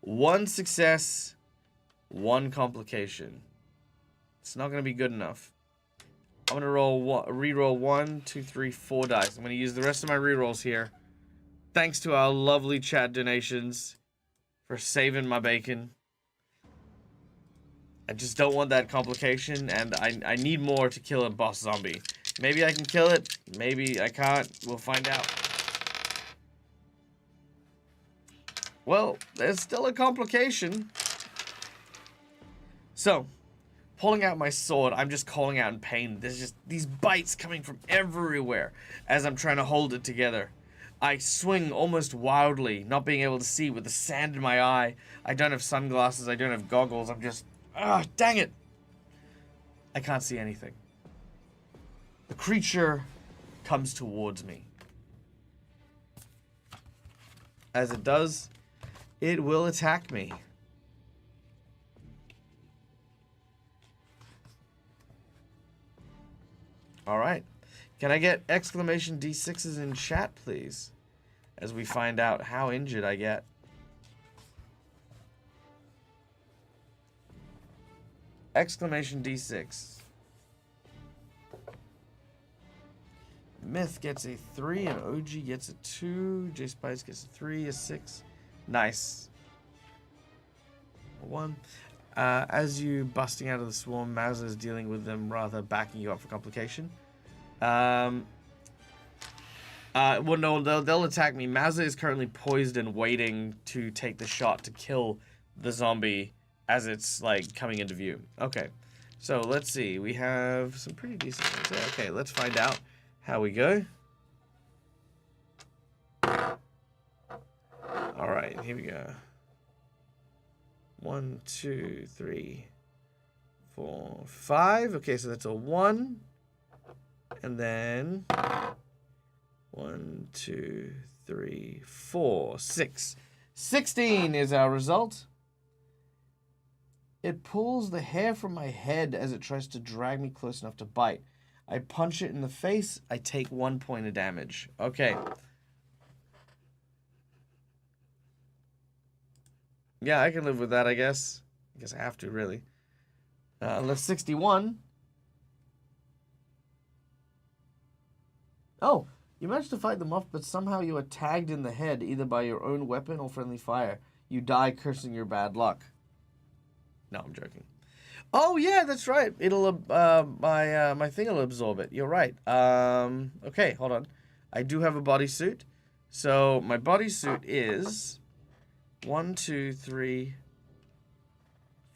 1 success, 1 complication. It's not going to be good enough. I'm going to re-roll 1, 2, 3, 4 dice. I'm going to use the rest of my re-rolls here. Thanks to our lovely chat donations for saving my bacon. I just don't want that complication, and I need more to kill a boss zombie. Maybe I can kill it. Maybe I can't. We'll find out. Well, there's still a complication. So, pulling out my sword, I'm just calling out in pain. There's just these bites coming from everywhere as I'm trying to hold it together. I swing almost wildly, not being able to see with the sand in my eye. I don't have sunglasses, I don't have goggles, I'm just... ah, dang it! I can't see anything. The creature comes towards me. As it does, it will attack me. Alright. Can I get exclamation D6s in chat, please? As we find out how injured I get. Exclamation D6. Myth gets a 3 and OG gets a 2. J Spice gets a 3, a 6. Nice. 1. As you busting out of the swarm, Mazza is dealing with them, rather backing you up for complication. Well, no, they'll attack me. Mazza is currently poised and waiting to take the shot to kill the zombie as it's, like, coming into view. Okay, so let's see. We have some pretty decent ones there. Okay, let's find out how we go. Alright, here we go. 1, 2, 3, 4, 5. Okay, so that's a 1. And then 1, 2, 3, 4, 6. 16 is our result. It pulls the hair from my head as it tries to drag me close enough to bite. I punch it in the face. I take 1 point of damage. Okay. Yeah, I can live with that, I guess. I guess I have to, really. Unless 61. Oh, you managed to fight them off, but somehow you are tagged in the head, either by your own weapon or friendly fire. You die cursing your bad luck. No, I'm joking. Oh, yeah, that's right. It'll, my thing will absorb it. You're right. Okay, hold on. I do have a bodysuit. So, my bodysuit is 1, 2, 3,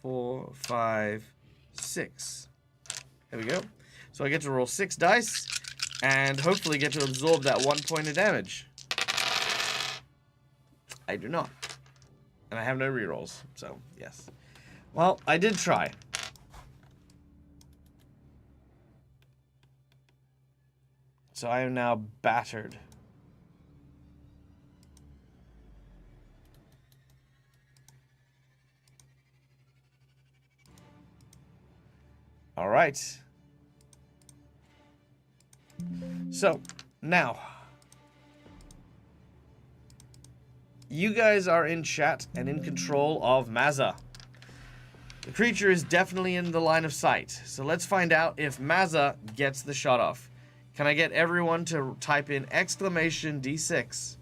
4, 5, 6. There we go. So I get to roll 6 dice, and hopefully get to absorb that 1 point of damage. I do not. And I have no rerolls, so, yes. Well, I did try. So I am now battered. All right. So, now. You guys are in chat and in control of Mazza. The creature is definitely in the line of sight. So let's find out if Mazza gets the shot off. Can I get everyone to type in exclamation D6?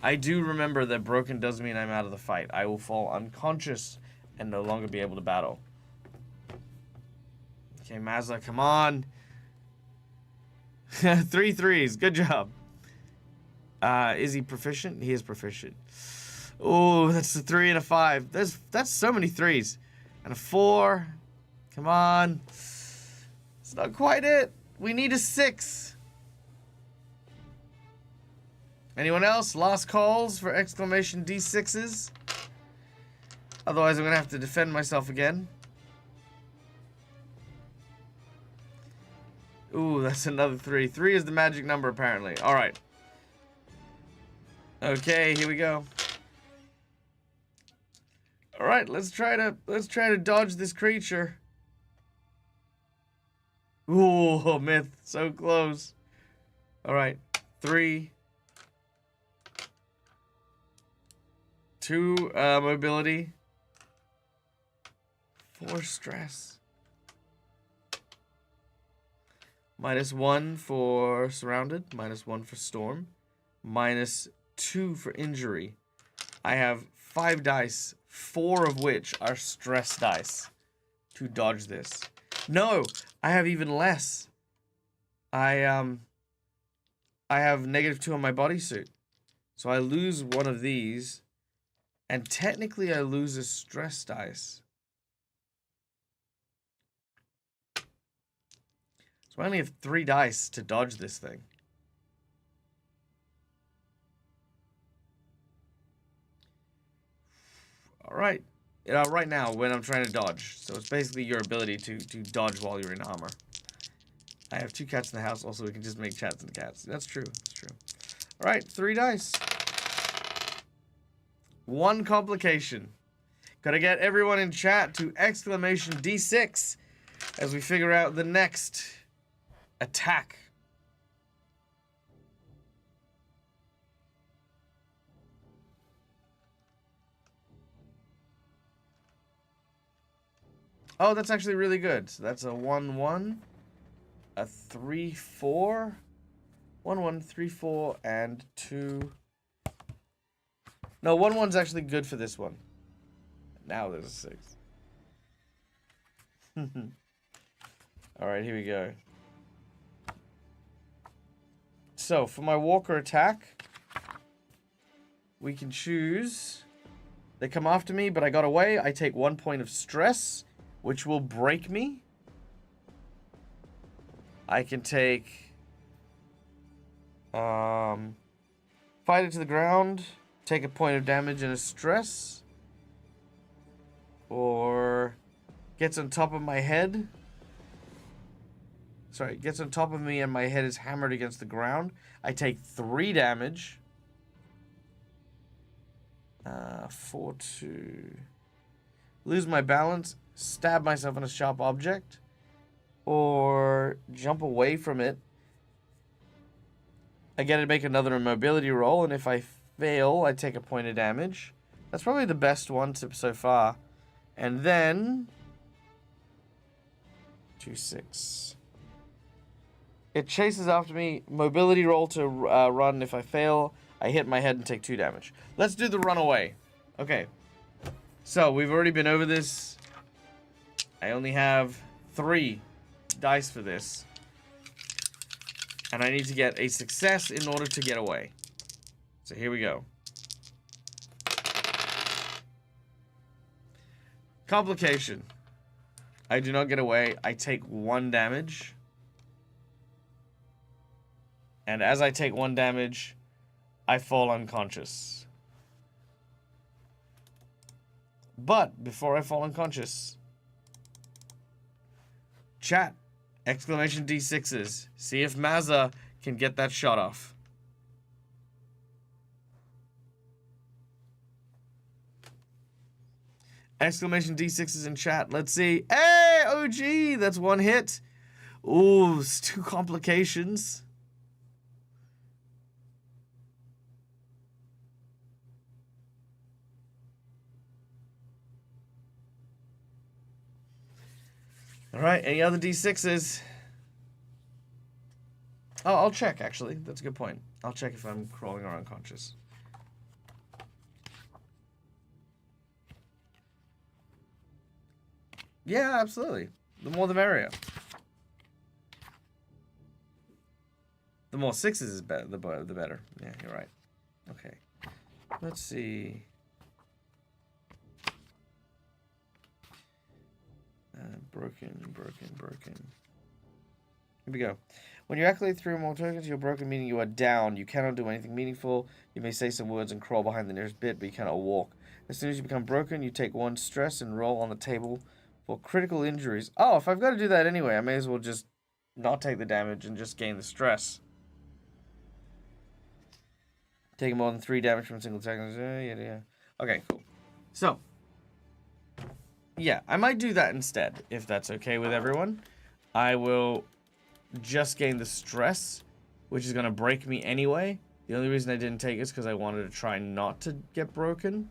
I do remember that broken does mean I'm out of the fight. I will fall unconscious and no longer be able to battle. Okay, Mazza, come on. 3 threes. Good job. Is he proficient? He is proficient. Oh, that's a 3 and a 5. That's so many 3s. And a 4. Come on. It's not quite it. We need a 6. Anyone else? Last calls for exclamation D6s? Otherwise, I'm going to have to defend myself again. Ooh, that's another 3. 3 is the magic number, apparently. All right. Okay, here we go. All right, let's try to dodge this creature. Ooh, myth, so close. All right, 3, 2 mobility, 4 stress, -1 for surrounded, -1 for storm, -2 for injury. I have 5 dice, 4 of which are stress dice to dodge this. No, I have even less. I have -2 on my bodysuit. So I lose one of these, and technically I lose a stress dice. So I only have 3 dice to dodge this thing. Alright. Right now, when I'm trying to dodge. So it's basically your ability to dodge while you're in armor. I have 2 cats in the house. Also, we can just make chats and cats. That's true. That's true. Alright, 3 dice. 1 complication. Gotta get everyone in chat to exclamation D6 as we figure out the next attack. Oh, that's actually really good. So that's a 1-1, a 3-4, 1-1, 3-4, and 2. No, 1-1's actually good for this one. Now there's a 6. Alright, here we go. So, for my walker attack, we can choose. They come after me, but I got away. I take 1 point of stress, which will break me. I can take... fight it to the ground, take a point of damage and a stress. Or gets on top of my head. Sorry, gets on top of me and my head is hammered against the ground. I take 3 damage. 4, 2. Lose my balance. Stab myself in a sharp object. Or jump away from it. I get to make another mobility roll. And if I fail, I take a point of damage. That's probably the best one so far. And then 2-6. It chases after me. Mobility roll to run. If I fail, I hit my head and take 2 damage. Let's do the runaway. Okay. So, we've already been over this. I only have 3 dice for this. And I need to get a success in order to get away. So, here we go. Complication. I do not get away. I take 1 damage. And as I take 1 damage, I fall unconscious. But before I fall unconscious, chat, exclamation D6s. See if Mazza can get that shot off. Exclamation D6s in chat. Let's see. Hey, OG, that's 1 hit. Ooh, it's 2 complications. Alright, any other D6s? Oh, I'll check, actually. That's a good point. I'll check if I'm crawling or unconscious. Yeah, absolutely. The more the merrier. The more 6s is better, the better. Yeah, you're right. Okay. Let's see. Broken. Here we go. When you activate 3 or more tokens, you're broken, meaning you are down. You cannot do anything meaningful. You may say some words and crawl behind the nearest bit, but you cannot walk. As soon as you become broken, you take 1 stress and roll on the table for critical injuries. Oh, if I've got to do that anyway, I may as well just not take the damage and just gain the stress. Taking more than 3 damage from a single attack. Yeah. Okay, cool. So, yeah, I might do that instead, if that's okay with everyone. I will just gain the stress, which is going to break me anyway. The only reason I didn't take it is because I wanted to try not to get broken.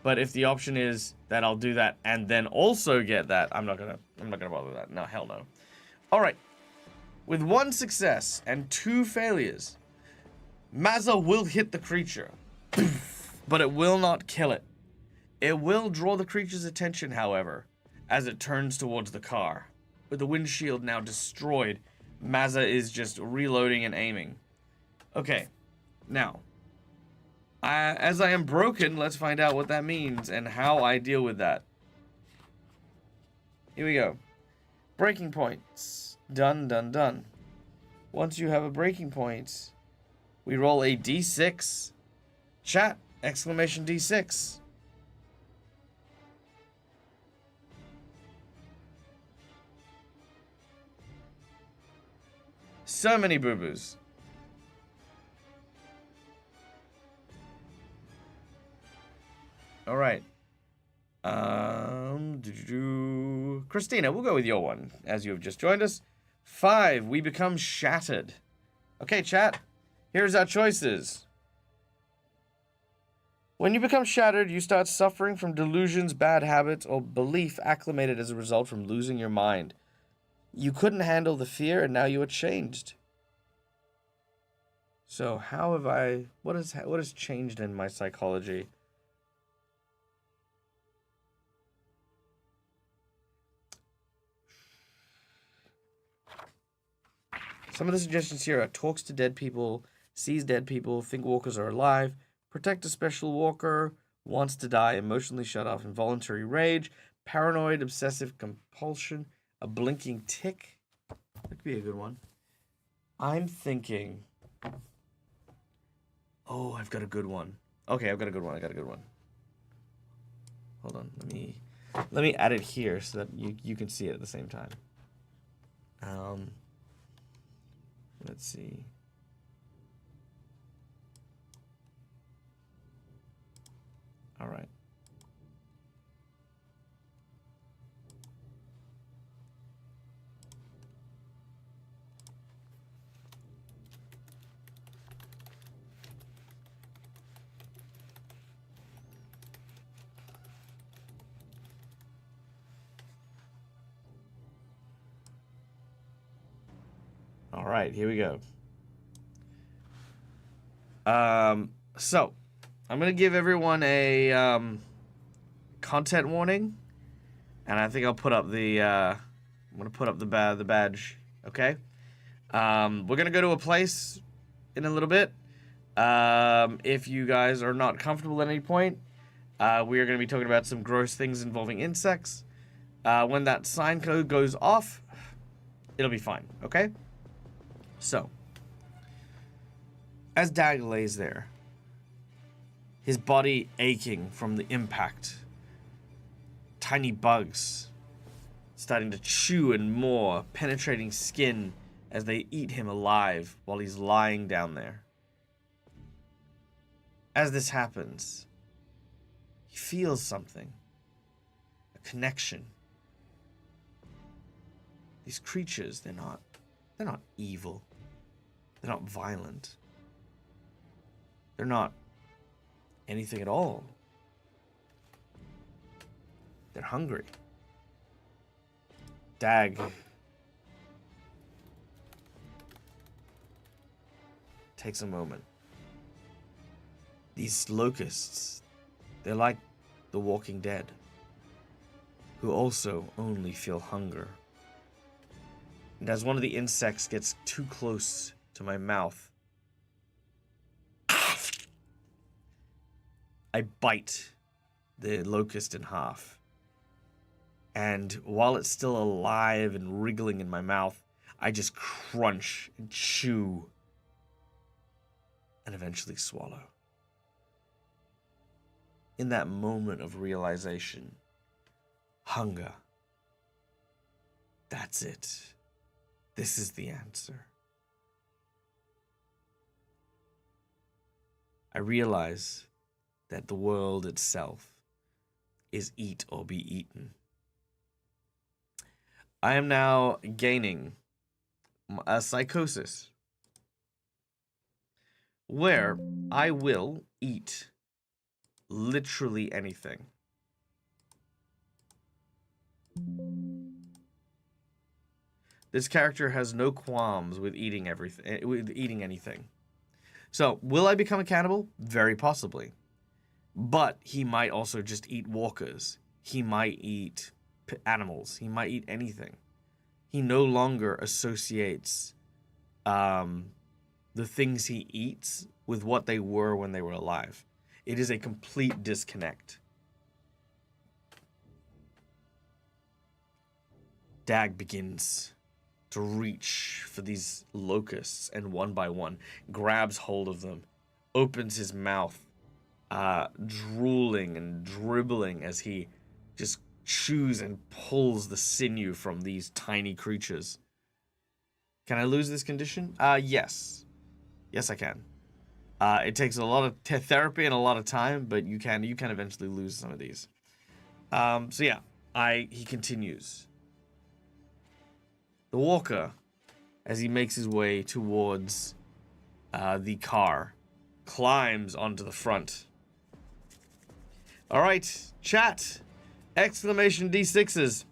But if the option is that I'll do that and then also get that, I'm not gonna bother with that. No, hell no. Alright. With 1 success and 2 failures, Mazza will hit the creature. But it will not kill it. It will draw the creature's attention, however, as it turns towards the car. With the windshield now destroyed, Mazza is just reloading and aiming. Okay, now, as I am broken, let's find out what that means and how I deal with that. Here we go. Breaking points. Done. Once you have a breaking point, we roll a D6. Chat, exclamation D6. So many boo-boos. All right. Christina, we'll go with your one, as you have just joined us. 5, we become shattered. Okay, chat. Here's our choices. When you become shattered, you start suffering from delusions, bad habits, or belief acclimated as a result from losing your mind. You couldn't handle the fear, and now you are changed. So how have I... What has changed in my psychology? Some of the suggestions here are talks to dead people, sees dead people, think walkers are alive, protect a special walker, wants to die, emotionally shut off, involuntary rage, paranoid, obsessive compulsion, a blinking tick. That could be a good one. I'm thinking... Oh, I've got a good one. Okay, I've got a good one. Hold on, let me add it here so that you can see it at the same time. Let's see. All right. All right, here we go. So I'm gonna give everyone a content warning, and I think I'll put up the I'm gonna put up the badge. Okay. We're gonna go to a place in a little bit. If you guys are not comfortable at any point, we are gonna be talking about some gross things involving insects. When that sign code goes off, it'll be fine. Okay. So, as DAG lays there, his body aching from the impact, tiny bugs starting to chew and maw, penetrating skin as they eat him alive while he's lying down there. As this happens, he feels something, a connection. These creatures, they're not evil. They're not violent. They're not anything at all. They're hungry. DAG takes a moment. These locusts, they're like the Walking Dead, who also only feel hunger. And as one of the insects gets too close to my mouth, I bite the locust in half. And while it's still alive and wriggling in my mouth, I just crunch and chew and eventually swallow. In that moment of realization, hunger. That's it. This is the answer. I realize that the world itself is eat or be eaten. I am now gaining a psychosis where I will eat literally anything. This character has no qualms with eating everything, with eating anything. So, will I become a cannibal? Very possibly. But he might also just eat walkers. He might eat animals. He might eat anything. He no longer associates the things he eats with what they were when they were alive. It is a complete disconnect. DAG begins to reach for these locusts, and one by one grabs hold of them, opens his mouth, drooling and dribbling as he just chews and pulls the sinew from these tiny creatures. Can I lose this condition? Yes. Yes, I can. It takes a lot of therapy and a lot of time, but you can eventually lose some of these. So yeah, he continues. The walker, as he makes his way towards the car, climbs onto the front. All right, chat! Exclamation D6s.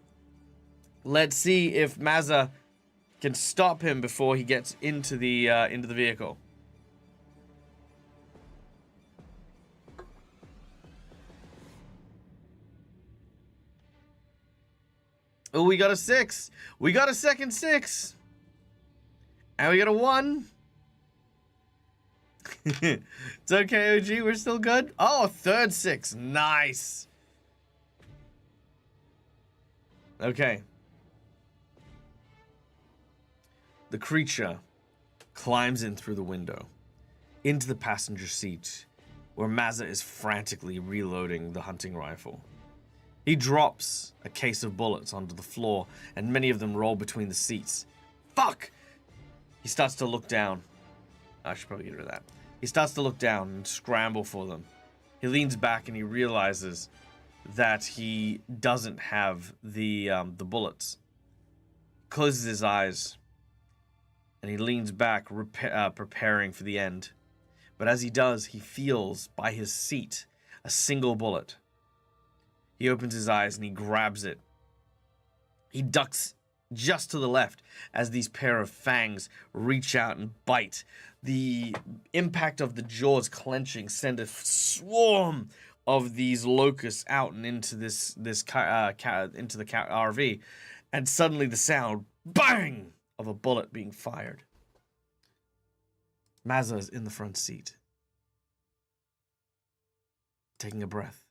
Let's see if Mazza can stop him before he gets into the vehicle. Oh, we got a 6. We got a second 6. And we got a 1. It's okay, OG. We're still good. Oh, a third 6. Nice. Okay. The creature climbs in through the window, into the passenger seat, where Mazza is frantically reloading the hunting rifle. He drops a case of bullets onto the floor, and many of them roll between the seats. Fuck! He starts to look down. I should probably get rid of that. He starts to look down and scramble for them. He leans back and he realizes that he doesn't have the bullets. Closes his eyes, and he leans back, preparing for the end. But as he does, he feels by his seat a single bullet. He opens his eyes and he grabs it. He ducks just to the left as these pair of fangs reach out and bite. The impact of the jaws clenching send a swarm of these locusts out and into into the RV, and suddenly the sound, bang, of a bullet being fired. Mazza's in the front seat, taking a breath.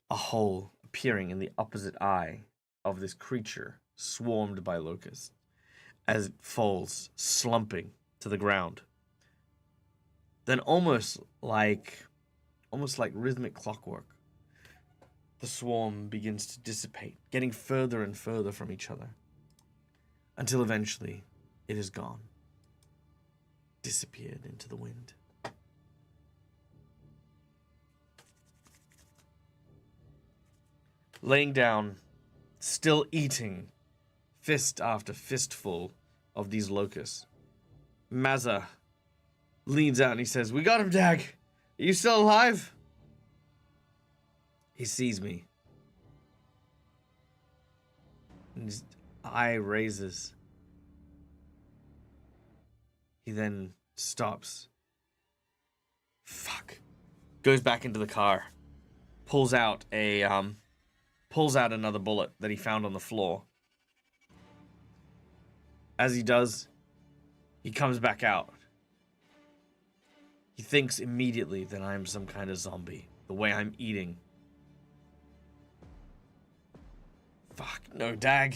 A hole appearing in the opposite eye of this creature swarmed by locusts as it falls, slumping to the ground. Then almost like rhythmic clockwork, the swarm begins to dissipate, getting further and further from each other, until eventually it is gone, disappeared into the wind. Laying down, still eating fist after fistful of these locusts, Mazza leans out and he says, "We got him, DAG. Are you still alive?" He sees me, and his eye raises. He then stops. Fuck. Goes back into the car, pulls out another bullet that he found on the floor. As he does, he comes back out. He thinks immediately that I'm some kind of zombie, the way I'm eating. Fuck, no, DAG.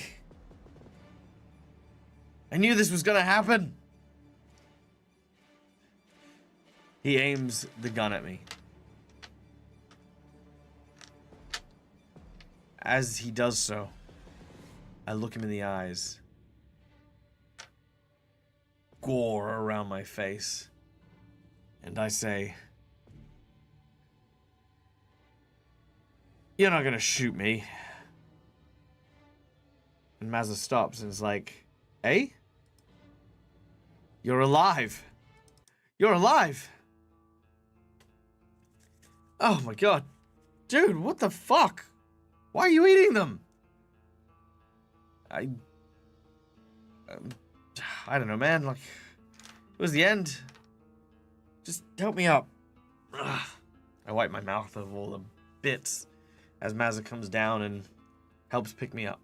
I knew this was gonna happen. He aims the gun at me. As he does so, I look him in the eyes. Gore around my face. And I say, "You're not gonna shoot me." And Mazza stops and is like, "Eh? You're alive. You're alive." Oh my god. Dude, what the fuck? Why are you eating them? I don't know, man. Like, it was the end. Just help me up. Ugh. I wipe my mouth of all the bits as Mazza comes down and helps pick me up.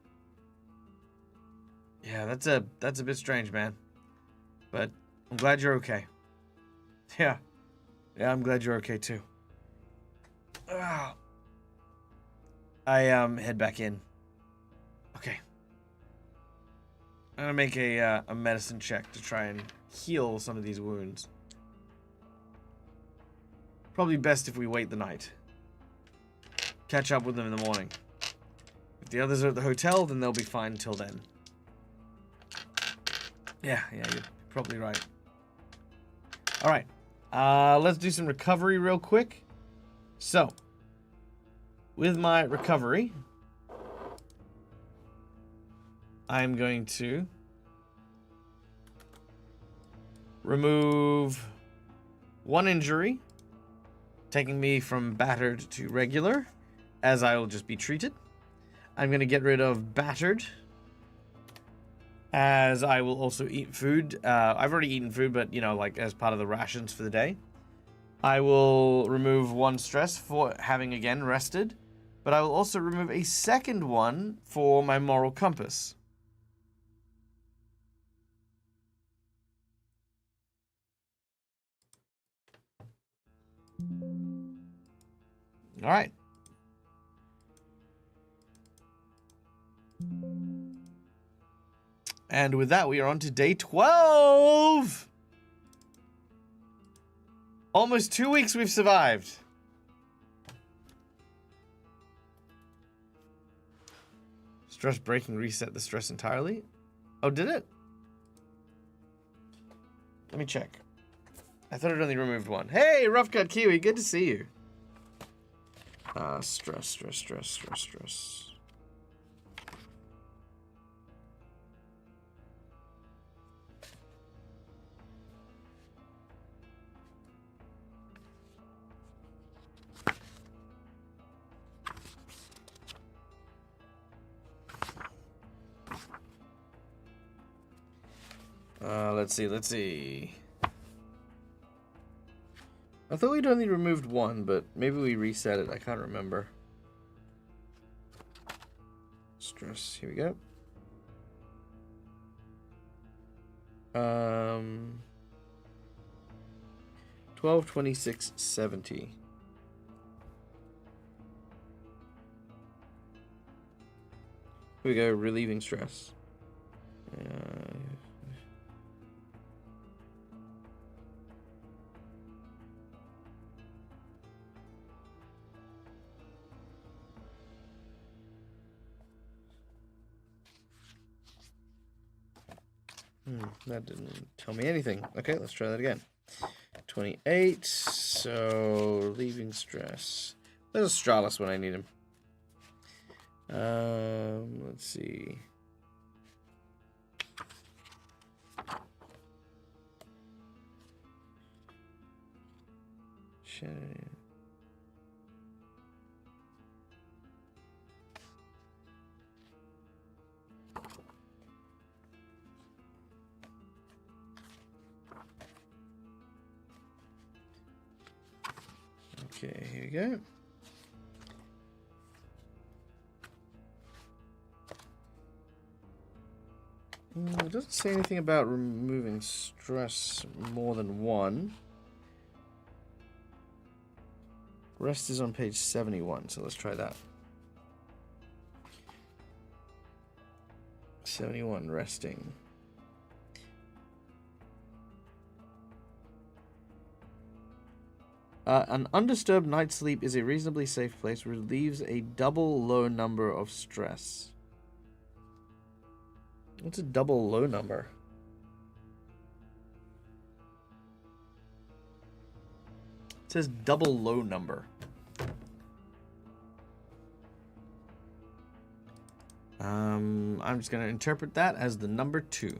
Yeah, that's a bit strange, man. But I'm glad you're okay. Yeah, I'm glad you're okay too. Ugh. I head back in. Okay. I'm gonna make a medicine check to try and heal some of these wounds. Probably best if we wait the night. Catch up with them in the morning. If the others are at the hotel, then they'll be fine until then. Yeah, you're probably right. Alright. Let's do some recovery real quick. So, with my recovery, I'm going to remove one injury, taking me from battered to regular, as I will just be treated. I'm going to get rid of battered, as I will also eat food. I've already eaten food, but, you know, like as part of the rations for the day. I will remove one stress for having again rested, but I will also remove a second one for my moral compass. All right. And with that, we are on to day 12. Almost 2 weeks we've survived. Stress breaking reset the stress entirely. Oh, did it? Let me check. I thought it only removed one. Hey, Rough Cut Kiwi, good to see you. Stress. Let's see. I thought we'd only removed one, but maybe we reset it. I can't remember. Stress. Here we go. 12, 26, 70. Here we go. Relieving stress. That didn't tell me anything. Okay, let's try that again. 28. So relieving stress. There's Astralis when I need him. Let's see. Okay, here we go. It doesn't say anything about removing stress more than one. Rest is on page 71, so let's try that. 71, resting. An undisturbed night's sleep is a reasonably safe place, relieves a double low number of stress. What's a double low number? It says double low number. I'm just going to interpret that as the number 2.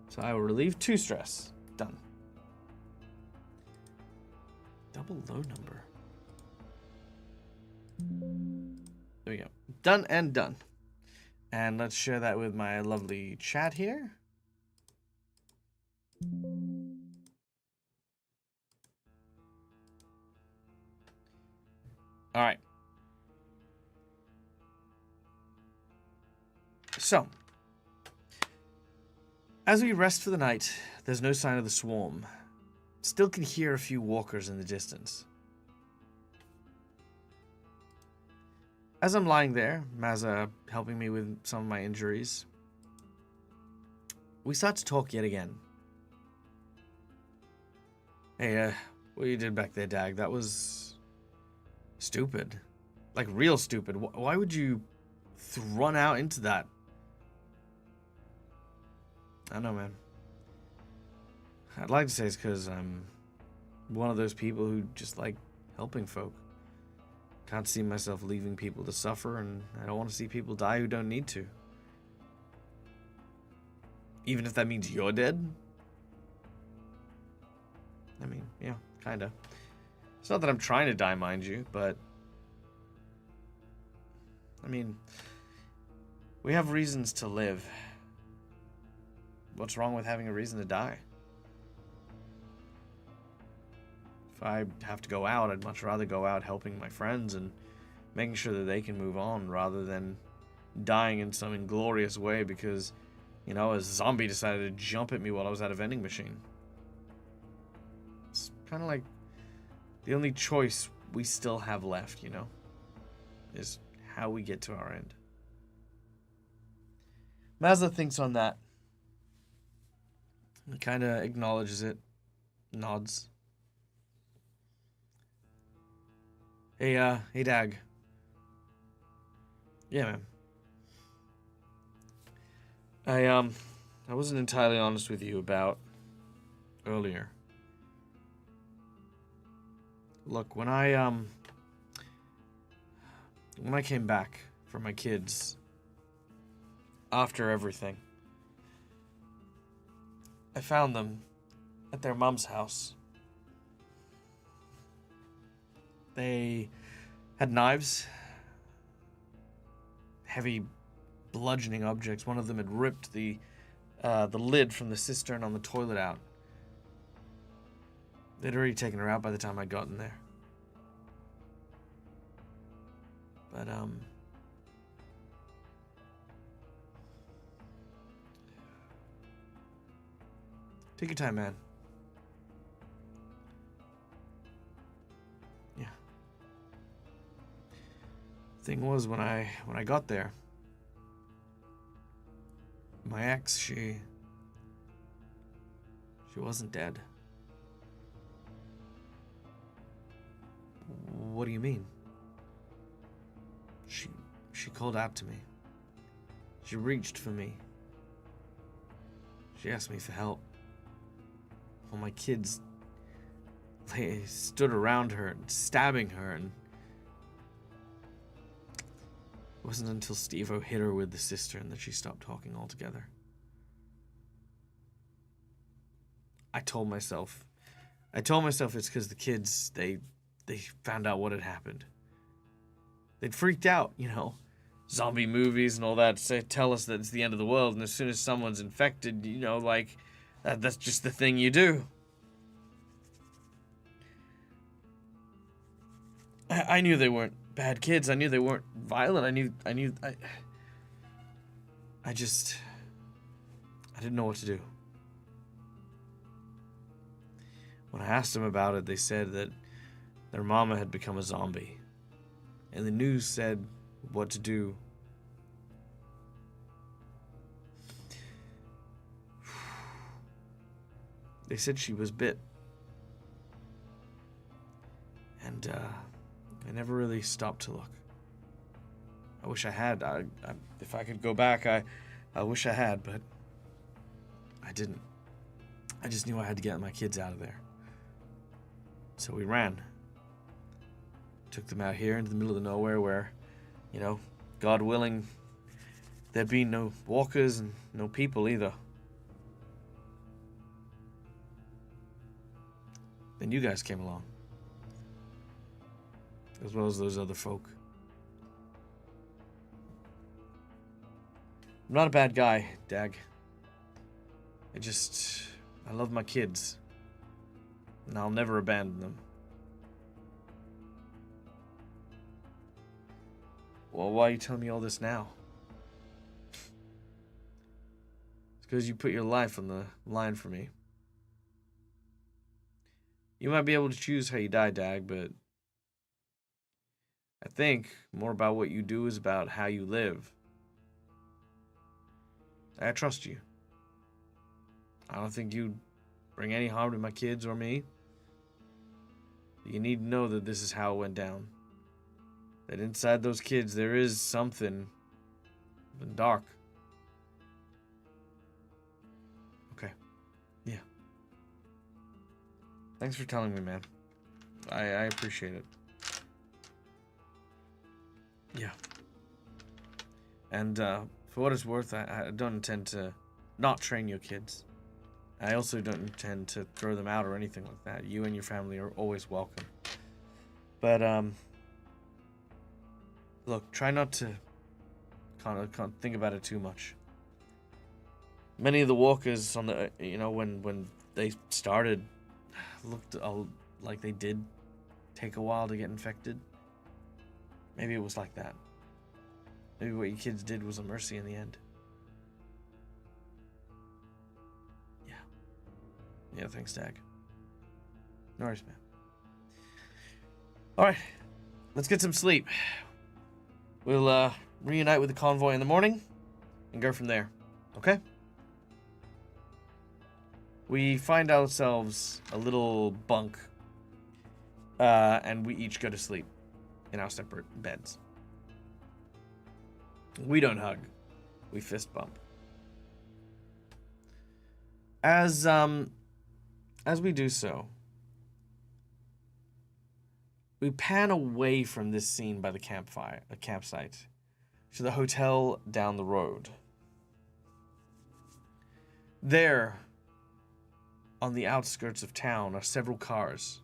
So I will relieve 2 stress. Done. Double low number. There we go. Done and done. And let's share that with my lovely chat here. All right. So, as we rest for the night, there's no sign of the swarm. Still can hear a few walkers in the distance. As I'm lying there, Mazza helping me with some of my injuries, we start to talk yet again. Hey, what you did back there, DAG, that was stupid. Like, real stupid. Why would you run out into that? I don't know, man. I'd like to say it's because I'm one of those people who just like helping folk. Can't see myself leaving people to suffer, and I don't want to see people die who don't need to. Even if that means you're dead? I mean, yeah, kinda. It's not that I'm trying to die, mind you, but... I mean, we have reasons to live. What's wrong with having a reason to die? If I have to go out, I'd much rather go out helping my friends and making sure that they can move on rather than dying in some inglorious way because, you know, a zombie decided to jump at me while I was at a vending machine. It's kind of like the only choice we still have left, you know, is how we get to our end. Mazda thinks on that. He kind of acknowledges it, nods. Hey, hey, DAG. Yeah, man. I wasn't entirely honest with you about earlier. Look, when I came back for my kids after everything, I found them at their mom's house. They had knives, heavy bludgeoning objects. One of them had ripped the lid from the cistern on the toilet out. They'd already taken her out by the time I'd gotten there. But, take your time, man. Yeah. Thing was, when I got there, my ex, she wasn't dead. What do you mean? She called out to me. She reached for me. She asked me for help. Well, my kids, they stood around her, stabbing her, and it wasn't until Steve-O hit her with the cistern that she stopped talking altogether. I told myself it's because the kids, they found out what had happened. They'd freaked out, you know. Zombie movies and all that tell us that it's the end of the world, and as soon as someone's infected, you know, like, that's just the thing you do. I knew they weren't bad kids. I knew they weren't violent. I didn't know what to do. When I asked them about it, they said that their mama had become a zombie. And the news said what to do. They said she was bit. And I never really stopped to look. I wish I had. If I could go back, I wish I had, but I didn't. I just knew I had to get my kids out of there. So we ran. Took them out here into the middle of the nowhere where, you know, God willing, there'd be no walkers and no people either. Then you guys came along. As well as those other folk. I'm not a bad guy, DAG. I love my kids. And I'll never abandon them. Well, why are you telling me all this now? It's because you put your life on the line for me. You might be able to choose how you die, DAG, but I think more about what you do is about how you live. I trust you. I don't think you'd bring any harm to my kids or me. You need to know that this is how it went down. That inside those kids there is something dark. Okay. Yeah. Thanks for telling me, man. I appreciate it. Yeah. And for what it's worth, I don't intend to not train your kids. I also don't intend to throw them out or anything like that. You and your family are always welcome. But look, try not to kind of think about it too much. Many of the walkers on the, you know, when they started, looked like they did take a while to get infected. Maybe it was like that. Maybe what your kids did was a mercy in the end. Yeah. Yeah, thanks, DAG. No worries, man. Alright. Let's get some sleep. We'll reunite with the convoy in the morning and go from there. Okay? We find ourselves a little bunk, and we each go to sleep in our separate beds. We don't hug. We fist bump. As we do so, we pan away from this scene by the campsite, to the hotel down the road. There, on the outskirts of town, are several cars,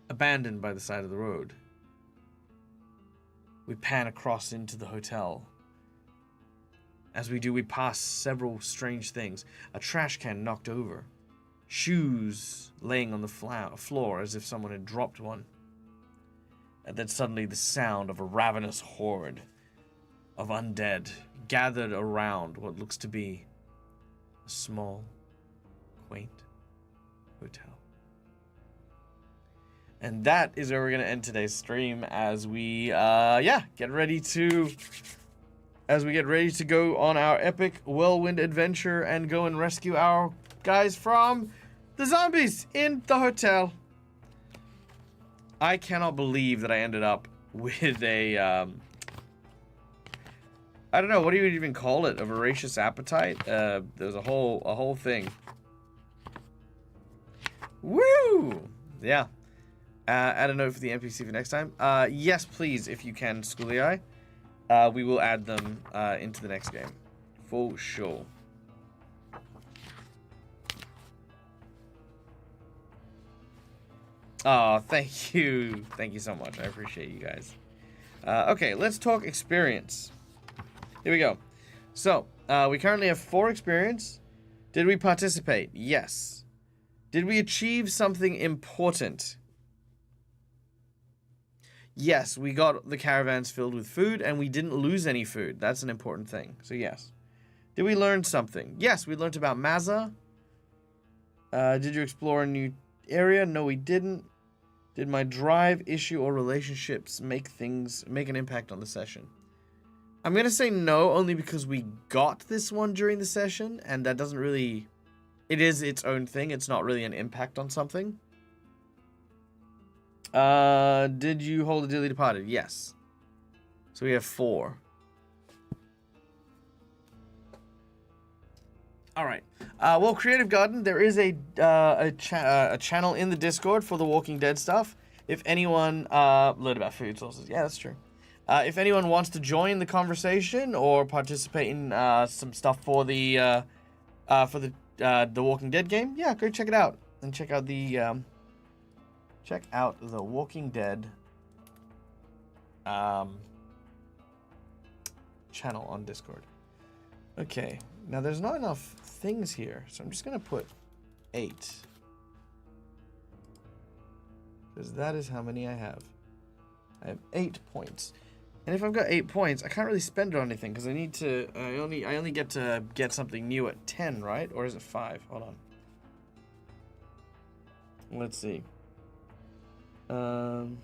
abandoned by the side of the road. We pan across into the hotel, As we do, we pass several strange things. A trash can knocked over. Shoes laying on the floor as if someone had dropped one. And then suddenly the sound of a ravenous horde of undead gathered around what looks to be a small, quaint hotel. And that is where we're going to end today's stream as we, get ready to go on our epic whirlwind adventure and go and rescue our guys from the zombies in the hotel. I cannot believe that I ended up with a, I don't know, what do you even call it? A voracious appetite? There's a whole thing. Woo! Yeah. Add a note for the NPC for next time. Yes, please, if you can, Schooly Eye. We will add them into the next game. For sure. Oh, thank you. Thank you so much. I appreciate you guys. Okay, let's talk experience. Here we go. So, we currently have 4 experience. Did we participate? Yes. Did we achieve something important? Yes, we got the caravans filled with food, and we didn't lose any food. That's an important thing. So, yes. Did we learn something? Yes, we learned about Mazza. Did you explore a new area? No, we didn't. Did my drive, issue, or relationships make an impact on the session? I'm going to say no, only because we got this one during the session, and that doesn't really... It is its own thing. It's not really an impact on something. Did you hold a dearly departed? Yes. So we have 4. All right. Well, Creative Garden, there is a channel in the Discord for the Walking Dead stuff. If anyone learn about food sources, yeah, that's true. If anyone wants to join the conversation or participate in some stuff for the Walking Dead game, yeah, go check it out and check out the Walking Dead channel on Discord. Okay, now there's not enough things here, so I'm just gonna put 8 because that is how many I have. I have 8 points, and if I've got 8 points, I can't really spend it on anything because I need to. I only get to get something new at 10, right? Or is it 5? Hold on. Let's see. Buying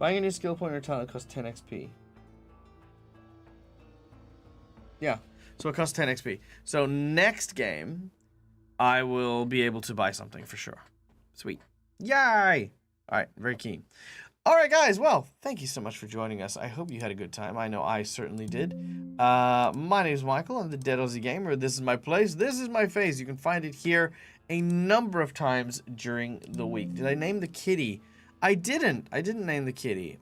a new skill point or talent costs 10 XP. Yeah, so it costs 10 XP. So next game, I will be able to buy something for sure. Sweet. Yay! All right, very keen. All right, guys. Well, thank you so much for joining us. I hope you had a good time. I know I certainly did. My name is Michael. I'm the Dead Aussie Gamer. This is my place. This is my face. You can find it here a number of times during the week. Did I name the kitty? I didn't. I didn't name the kitty.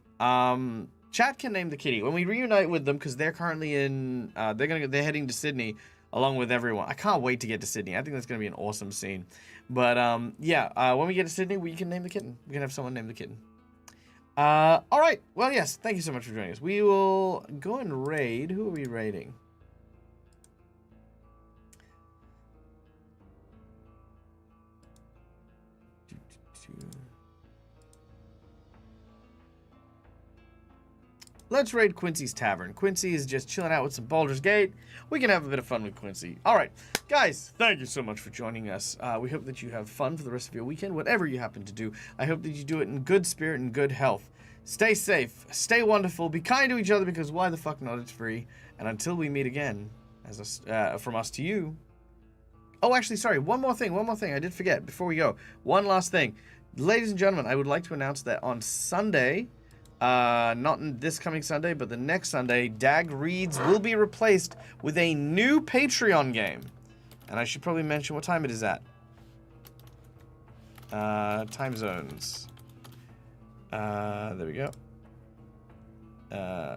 Chat can name the kitty when we reunite with them because they're currently in. They're heading to Sydney along with everyone. I can't wait to get to Sydney. I think that's gonna be an awesome scene. But when we get to Sydney, we can name the kitten. We can have someone name the kitten. All right. Well, yes. Thank you so much for joining us. We will go and raid. Who are we raiding? Let's raid Quincy's Tavern. Quincy is just chilling out with some Baldur's Gate. We can have a bit of fun with Quincy. All right, guys, thank you so much for joining us. We hope that you have fun for the rest of your weekend, whatever you happen to do. I hope that you do it in good spirit and good health. Stay safe, stay wonderful, be kind to each other because why the fuck not? It's free. And until we meet again, from us to you. Oh, actually, sorry, one more thing. I did forget before we go. One last thing. Ladies and gentlemen, I would like to announce that on Sunday, not this coming Sunday, but the next Sunday, DAG Reads will be replaced with a new Patreon game. And I should probably mention what time it is at. Time zones. There we go.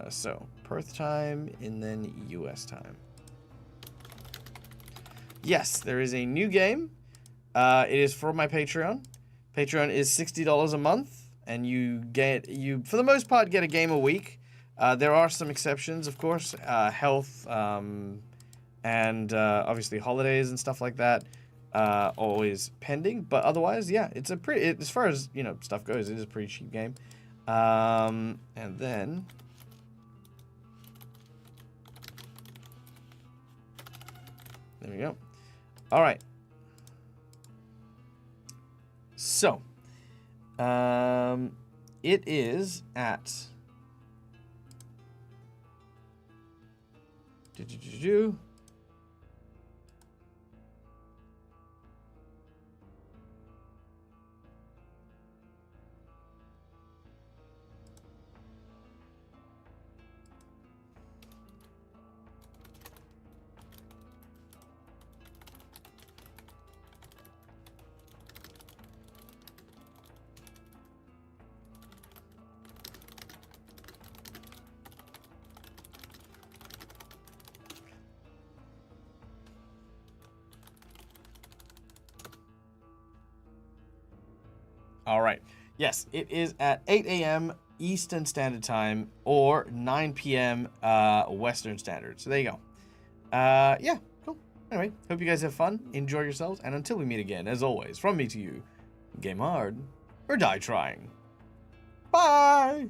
So, Perth time and then US time. Yes, there is a new game. It is for my Patreon. Patreon is $60 a month. And you for the most part, get a game a week. There are some exceptions, of course, health, and obviously holidays and stuff like that, always pending. But otherwise, yeah, it's a pretty, as far as, you know, stuff goes, it is a pretty cheap game. And then there we go. All right. So, it is at all right. Yes, it is at 8 a.m. Eastern Standard Time or 9 p.m. Western Standard. So there you go. Yeah, cool. Anyway, hope you guys have fun. Enjoy yourselves. And until we meet again, as always, from me to you, game hard or die trying. Bye!